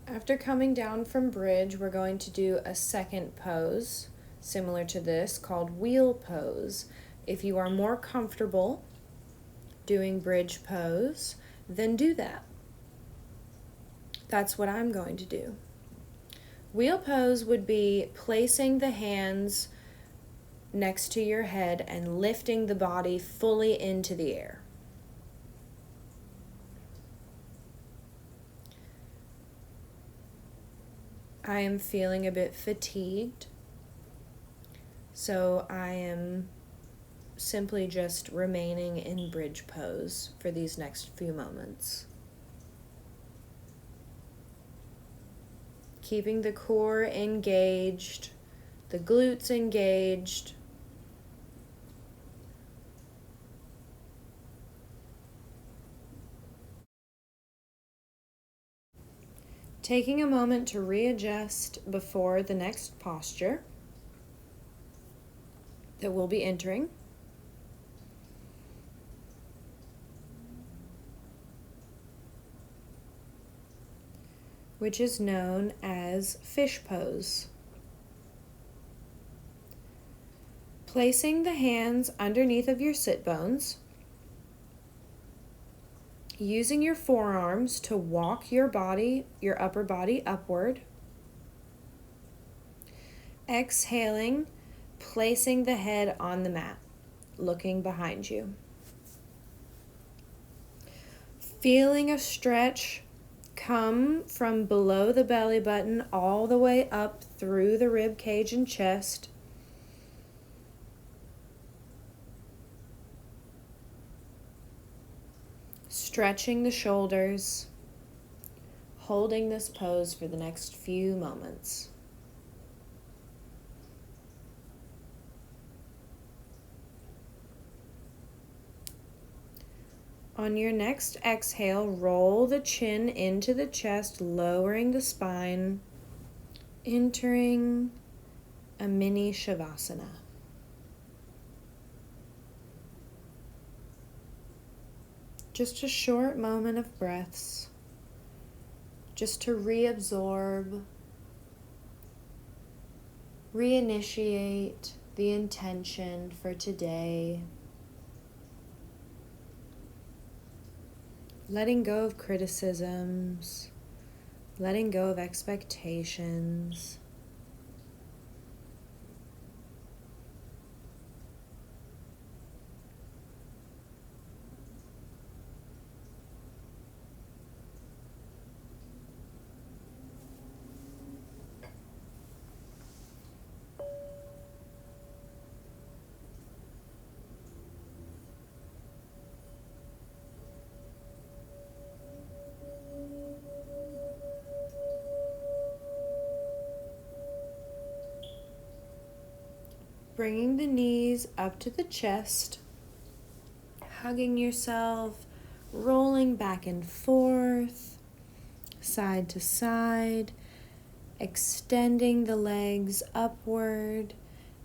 After coming down from bridge, we're going to do a second pose similar to this called wheel pose. If you are more comfortable doing bridge pose, then do that. That's what I'm going to do. Wheel pose would be placing the hands next to your head and lifting the body fully into the air. I am feeling a bit fatigued, so I am simply just remaining in bridge pose for these next few moments. Keeping the core engaged, the glutes engaged. Taking a moment to readjust before the next posture that we'll be entering. Which is known as fish pose. Placing the hands underneath of your sit bones, using your forearms to walk your body, your upper body upward. Exhaling, placing the head on the mat, looking behind you. Feeling a stretch come from below the belly button all the way up through the rib cage and chest. Stretching the shoulders, holding this pose for the next few moments. On your next exhale, roll the chin into the chest, lowering the spine, entering a mini Shavasana. Just a short moment of breaths, just to reabsorb, reinitiate the intention for today. Letting go of criticisms, letting go of expectations. Bringing the knees up to the chest, hugging yourself, rolling back and forth, side to side, extending the legs upward,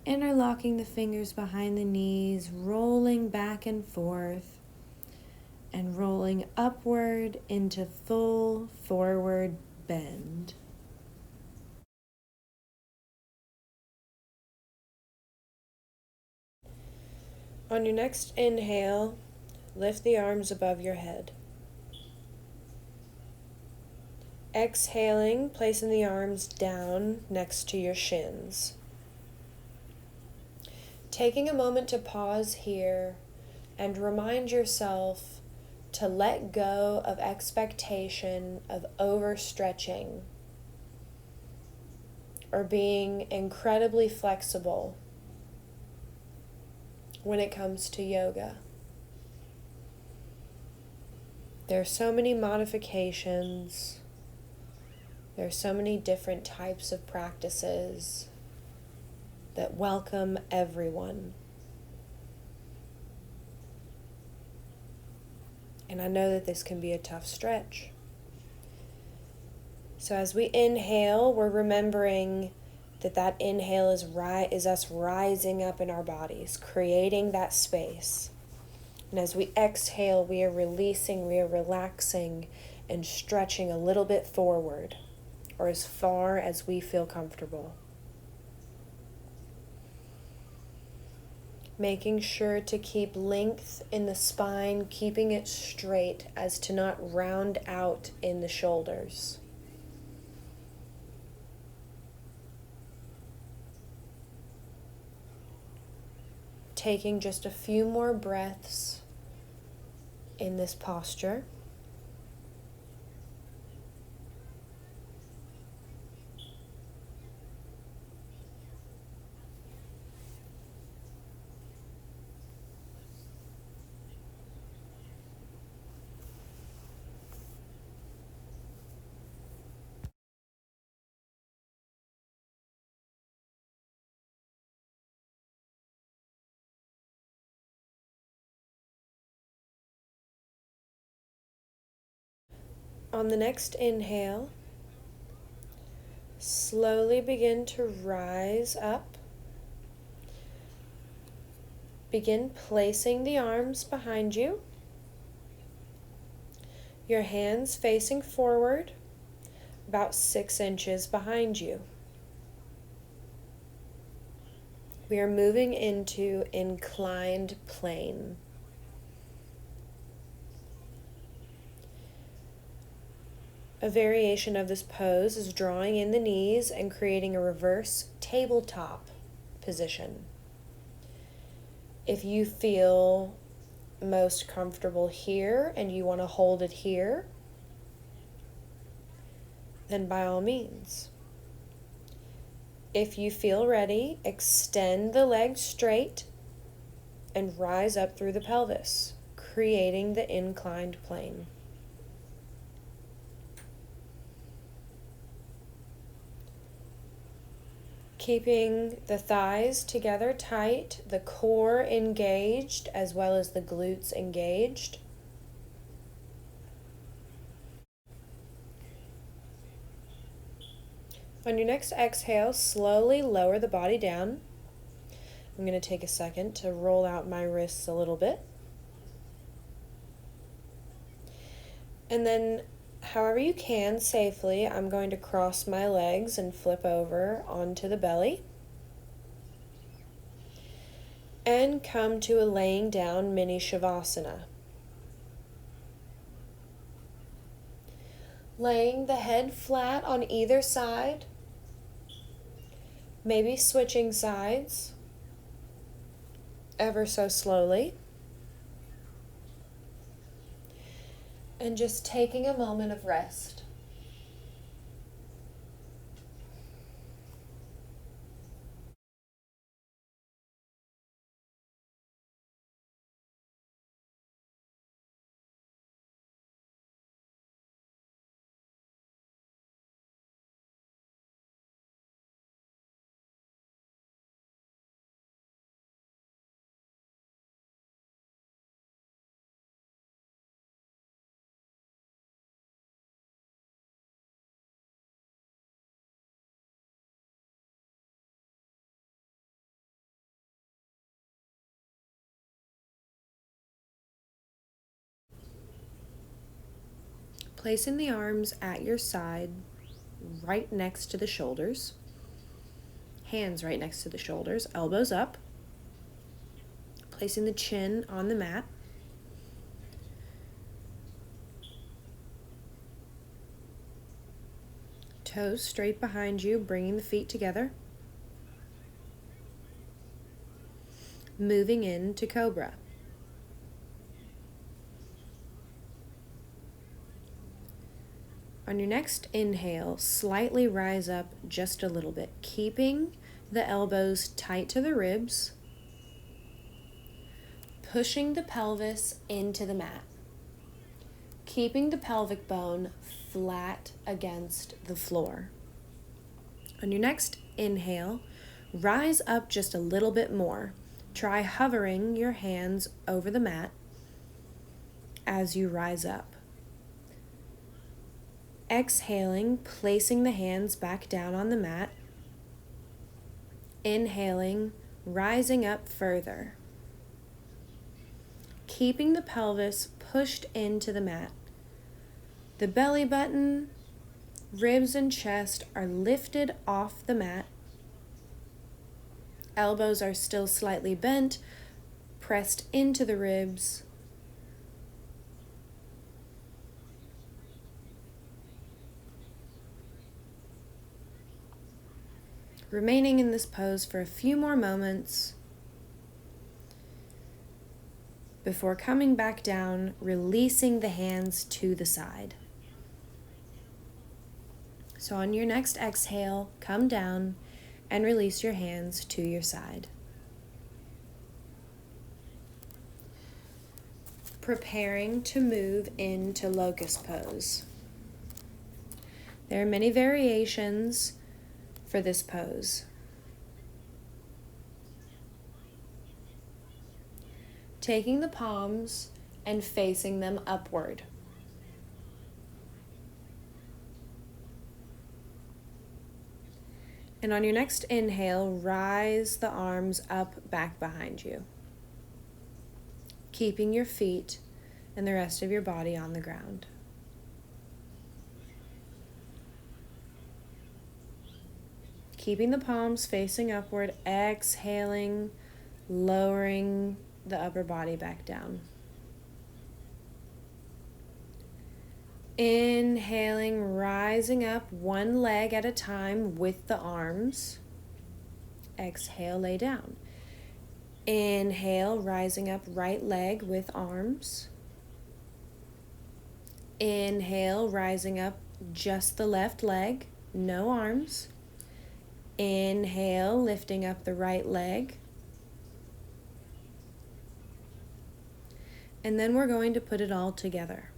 Interlocking the fingers behind the knees, rolling back and forth, and rolling upward into full forward bend. On your next inhale, lift the arms above your head. Exhaling, placing the arms down next to your shins. Taking a moment to pause here and remind yourself to let go of expectation of overstretching or being incredibly flexible when it comes to yoga. There are so many modifications. There are so many different types of practices that welcome everyone. And I know that this can be a tough stretch. So as we inhale, we're remembering that inhale is us rising up in our bodies, creating that space. And as we exhale, we are releasing, we are relaxing and stretching a little bit forward, or as far as we feel comfortable. Making sure to keep length in the spine, keeping it straight as to not round out in the shoulders. Taking just a few more breaths in this posture. On the next inhale, slowly begin to rise up. Begin placing the arms behind you. Your hands facing forward, about 6 inches behind you. We are moving into inclined plane. A variation of this pose is drawing in the knees and creating a reverse tabletop position. If you feel most comfortable here and you want to hold it here, then by all means. If you feel ready, extend the legs straight and rise up through the pelvis, creating the inclined plane. Keeping the thighs together tight, the core engaged as well as the glutes engaged. On your next exhale, slowly lower the body down. I'm going to take a second to roll out my wrists a little bit. And then, however you can safely, I'm going to cross my legs and flip over onto the belly. And come to a laying down mini shavasana. Laying the head flat on either side. Maybe switching sides ever so slowly. And just taking a moment of rest. Placing the arms at your side, right next to the shoulders. Hands right next to the shoulders, elbows up. Placing the chin on the mat. Toes straight behind you, bringing the feet together. Moving into Cobra. On your next inhale, slightly rise up just a little bit, keeping the elbows tight to the ribs, pushing the pelvis into the mat, keeping the pelvic bone flat against the floor. On your next inhale, rise up just a little bit more. Try hovering your hands over the mat as you rise up. Exhaling, placing the hands back down on the mat. Inhaling, rising up further. Keeping the pelvis pushed into the mat. The belly button, ribs and chest are lifted off the mat. Elbows are still slightly bent, pressed into the ribs. Remaining in this pose for a few more moments before coming back down, releasing the hands to the side. So on your next exhale, come down and release your hands to your side. Preparing to move into locust pose. There are many variations for this pose. Taking the palms and facing them upward. And on your next inhale, rise the arms up back behind you, keeping your feet and the rest of your body on the ground. Keeping the palms facing upward, exhaling, lowering the upper body back down. Inhaling, rising up one leg at a time with the arms. Exhale, lay down. Inhale, rising up right leg with arms. Inhale, rising up just the left leg, no arms. Inhale, lifting up the right leg. And then we're going to put it all together.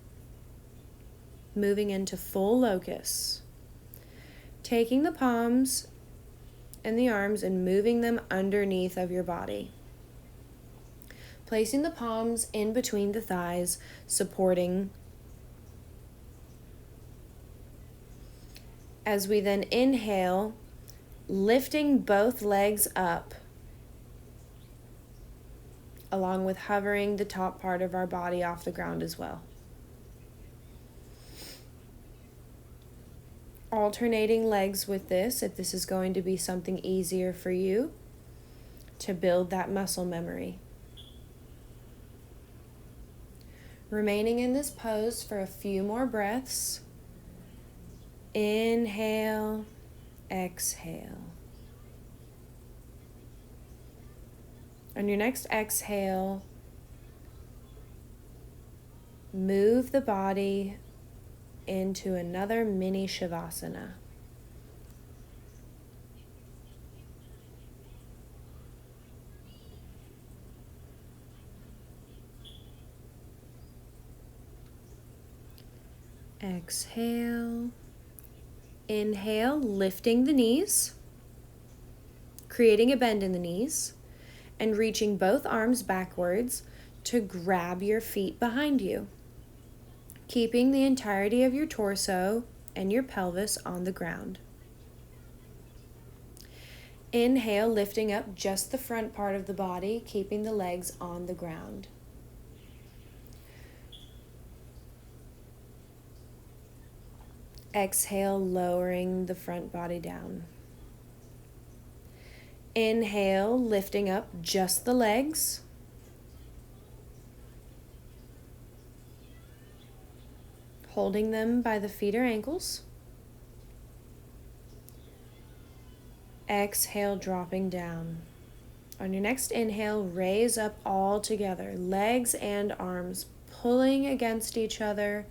Moving into full locust. Taking the palms and the arms and moving them underneath of your body. Placing the palms in between the thighs, supporting. As we then inhale, lifting both legs up, along with hovering the top part of our body off the ground as well. Alternating legs with this, if this is going to be something easier for you to build that muscle memory. Remaining in this pose for a few more breaths. Inhale, exhale. On your next exhale, move the body into another mini Shavasana. Exhale. Inhale, lifting the knees, creating a bend in the knees, and reaching both arms backwards to grab your feet behind you, keeping the entirety of your torso and your pelvis on the ground. Inhale, lifting up just the front part of the body, keeping the legs on the ground. Exhale, lowering the front body down. Inhale, lifting up just the legs. Holding them by the feet or ankles. Exhale, dropping down. On your next inhale, raise up all together, legs and arms pulling against each other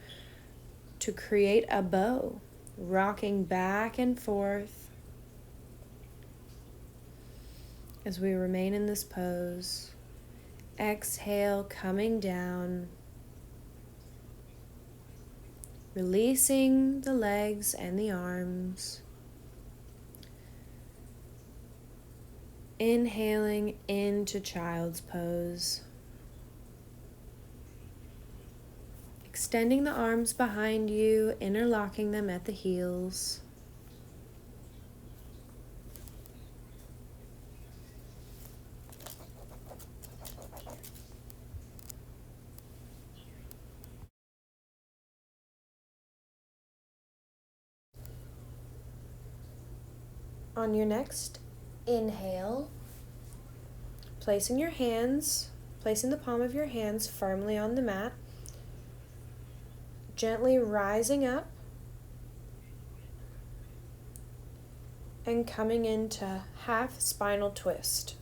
to create a bow, rocking back and forth as we remain in this pose. Exhale, coming down, releasing the legs and the arms. Inhaling into child's pose. Extending the arms behind you, interlocking them at the heels. On your next inhale, placing the palm of your hands firmly on the mat, gently rising up and coming into half spinal twist.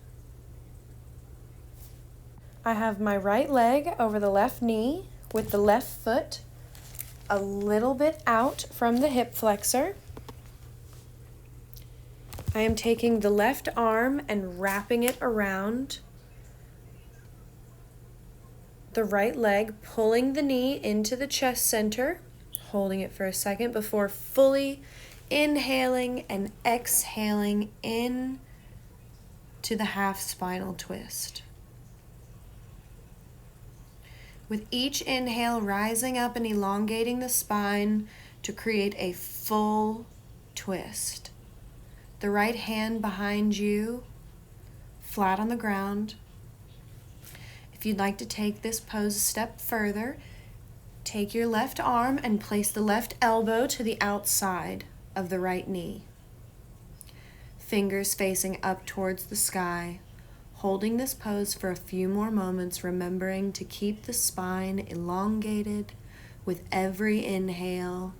I have my right leg over the left knee with the left foot a little bit out from the hip flexor. I am taking the left arm and wrapping it around the right leg, pulling the knee into the chest center, holding it for a second before fully inhaling and exhaling in to the half spinal twist. With each inhale, rising up and elongating the spine to create a full twist. The right hand behind you, flat on the ground. If you'd like to take this pose a step further, take your left arm and place the left elbow to the outside of the right knee. Fingers facing up towards the sky, holding this pose for a few more moments, remembering to keep the spine elongated with every inhale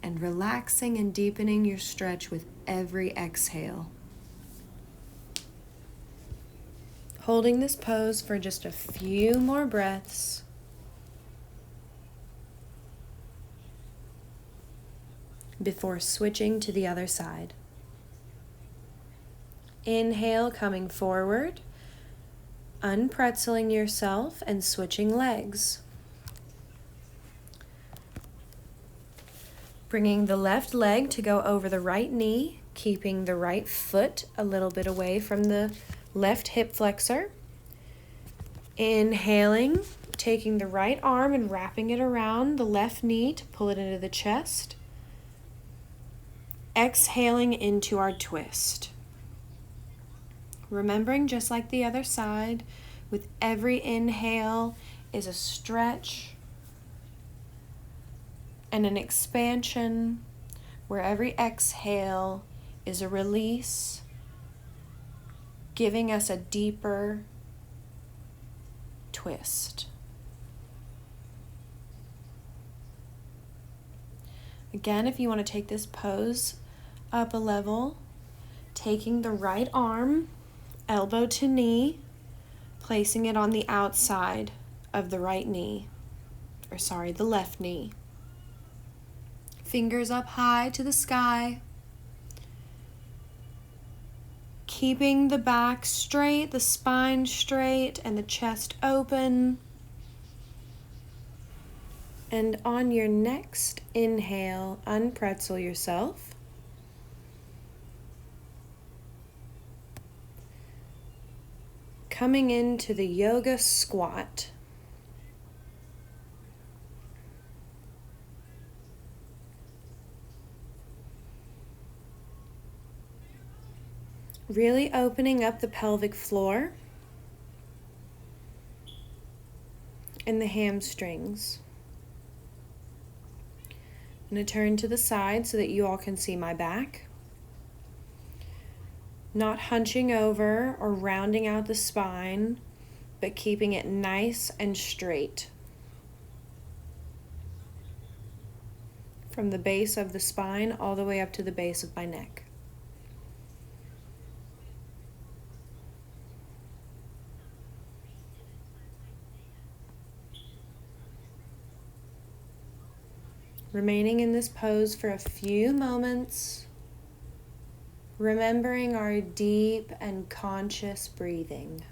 and relaxing and deepening your stretch with every exhale. Holding this pose for just a few more breaths. Before switching to the other side. Inhale, coming forward, unpretzeling yourself and switching legs. Bringing the left leg to go over the right knee, keeping the right foot a little bit away from the left hip flexor. Inhaling, taking the right arm and wrapping it around the left knee to pull it into the chest. Exhaling into our twist. Remembering, just like the other side, with every inhale is a stretch and an expansion, where every exhale is a release, giving us a deeper twist. Again, if you want to take this pose up a level, taking the right arm, elbow to knee, placing it on the outside of the right knee, the left knee. Fingers up high to the sky. Keeping the back straight, the spine straight, and the chest open. And on your next inhale, unpretzel yourself. Coming into the yoga squat. Really opening up the pelvic floor and the hamstrings. I'm going to turn to the side so that you all can see my back. Not hunching over or rounding out the spine, but keeping it nice and straight. From the base of the spine all the way up to the base of my neck. Remaining in this pose for a few moments, remembering our deep and conscious breathing.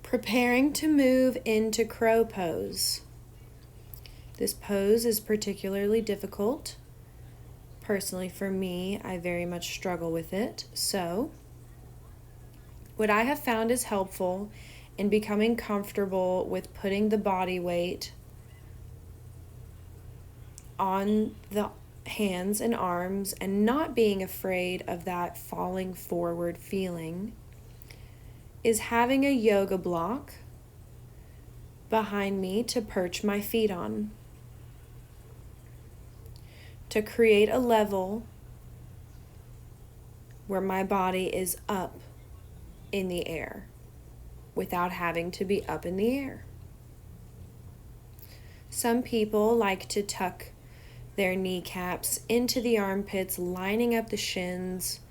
Preparing to move into crow pose. This pose is particularly difficult. Personally, for me, I very much struggle with it. So, what I have found is helpful in becoming comfortable with putting the body weight on the hands and arms and not being afraid of that falling forward feeling is having a yoga block behind me to perch my feet on, to create a level where my body is up in the air without having to be up in the air. Some people like to tuck their kneecaps into the armpits, lining up the shins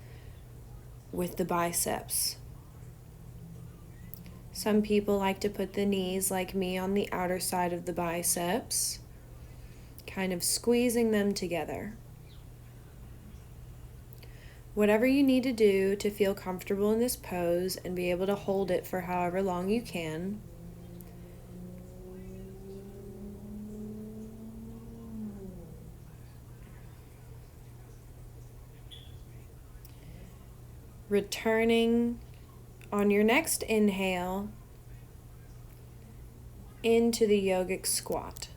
with the biceps. Some people like to put the knees, like me, on the outer side of the biceps, kind of squeezing them together. Whatever you need to do to feel comfortable in this pose and be able to hold it for however long you can. Returning on your next inhale into the yogic squat.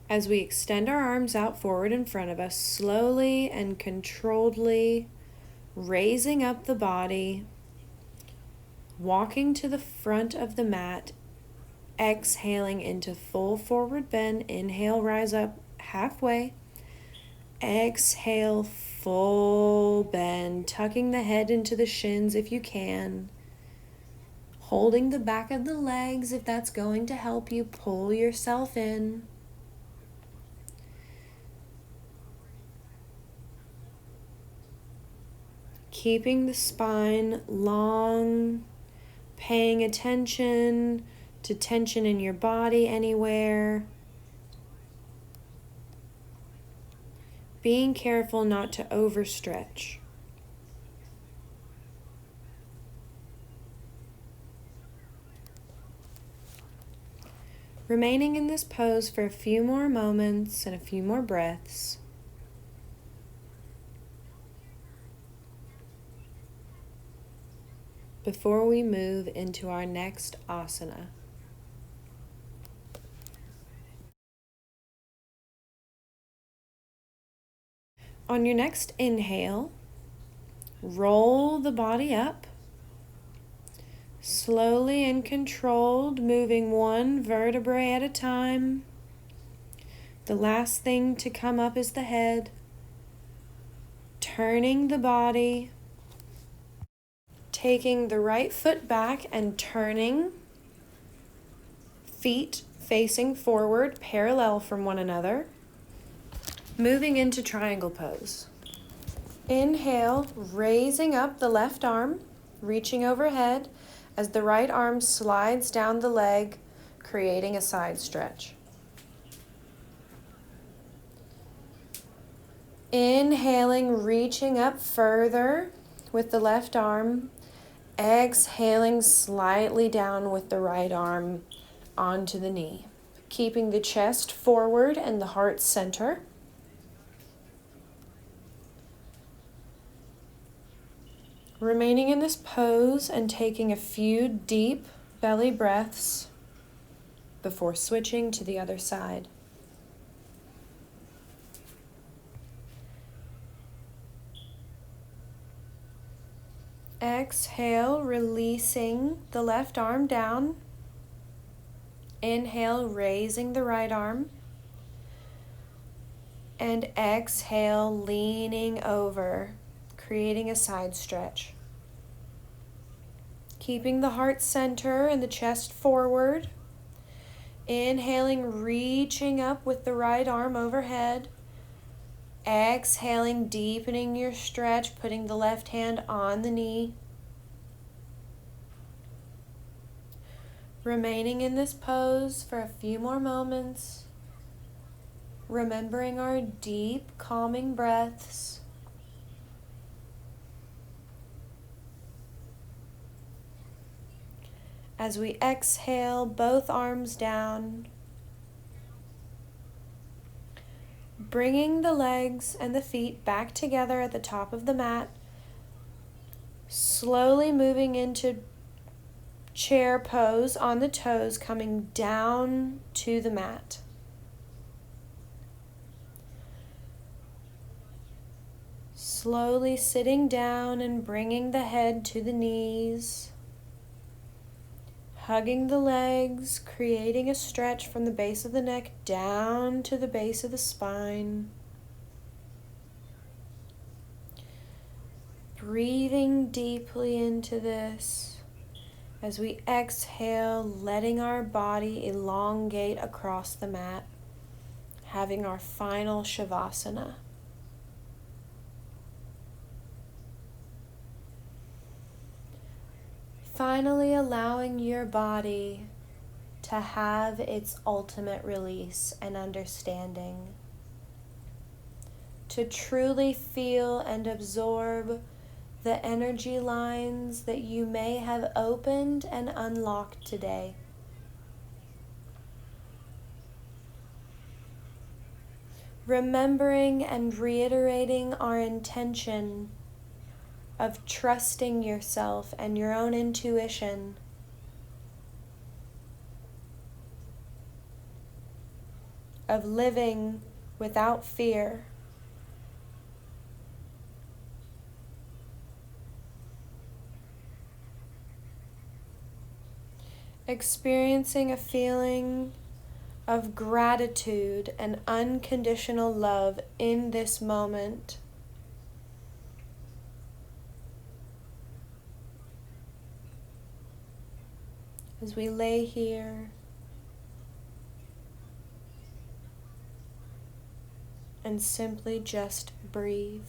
As we extend our arms out forward in front of us, slowly and controlledly raising up the body, walking to the front of the mat, exhaling into full forward bend. Inhale, rise up halfway. Exhale, full bend, tucking the head into the shins if you can. Holding the back of the legs if that's going to help you pull yourself in. Keeping the spine long, paying attention to tension in your body anywhere. Being careful not to overstretch. Remaining in this pose for a few more moments and a few more breaths. Before we move into our next asana. On your next inhale, roll the body up, slowly and controlled, moving one vertebrae at a time. The last thing to come up is the head, turning the body, taking the right foot back and turning, feet facing forward, parallel from one another. Moving into triangle pose. Inhale, raising up the left arm, reaching overhead as the right arm slides down the leg, creating a side stretch. Inhaling, reaching up further with the left arm. Exhaling slightly down with the right arm onto the knee. keeping the chest forward and the heart center. Remaining in this pose and taking a few deep belly breaths before switching to the other side. Exhale, releasing the left arm down. Inhale, raising the right arm. And exhale, leaning over, creating a side stretch. Keeping the heart center and the chest forward. Inhaling, reaching up with the right arm overhead. Exhaling, deepening your stretch, putting the left hand on the knee. Remaining in this pose for a few more moments, remembering our deep, calming breaths. As we exhale, both arms down, bringing the legs and the feet back together at the top of the mat, slowly moving into chair pose on the toes, coming down to the mat. Slowly sitting down and bringing the head to the knees, hugging the legs, creating a stretch from the base of the neck down to the base of the spine. Breathing deeply into this. As we exhale, letting our body elongate across the mat, having our final Shavasana. Finally, allowing your body to have its ultimate release and understanding, to truly feel and absorb the energy lines that you may have opened and unlocked today. Remembering and reiterating our intention of trusting yourself and your own intuition, of living without fear, experiencing a feeling of gratitude and unconditional love in this moment. As we lay here and simply just breathe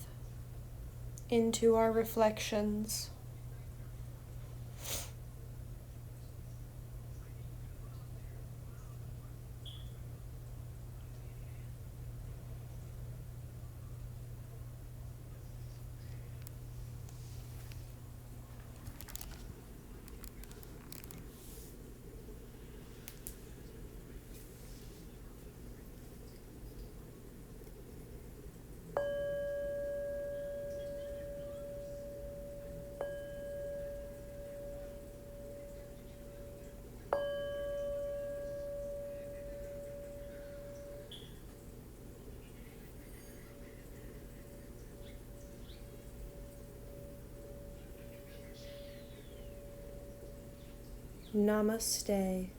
into our reflections. Namaste.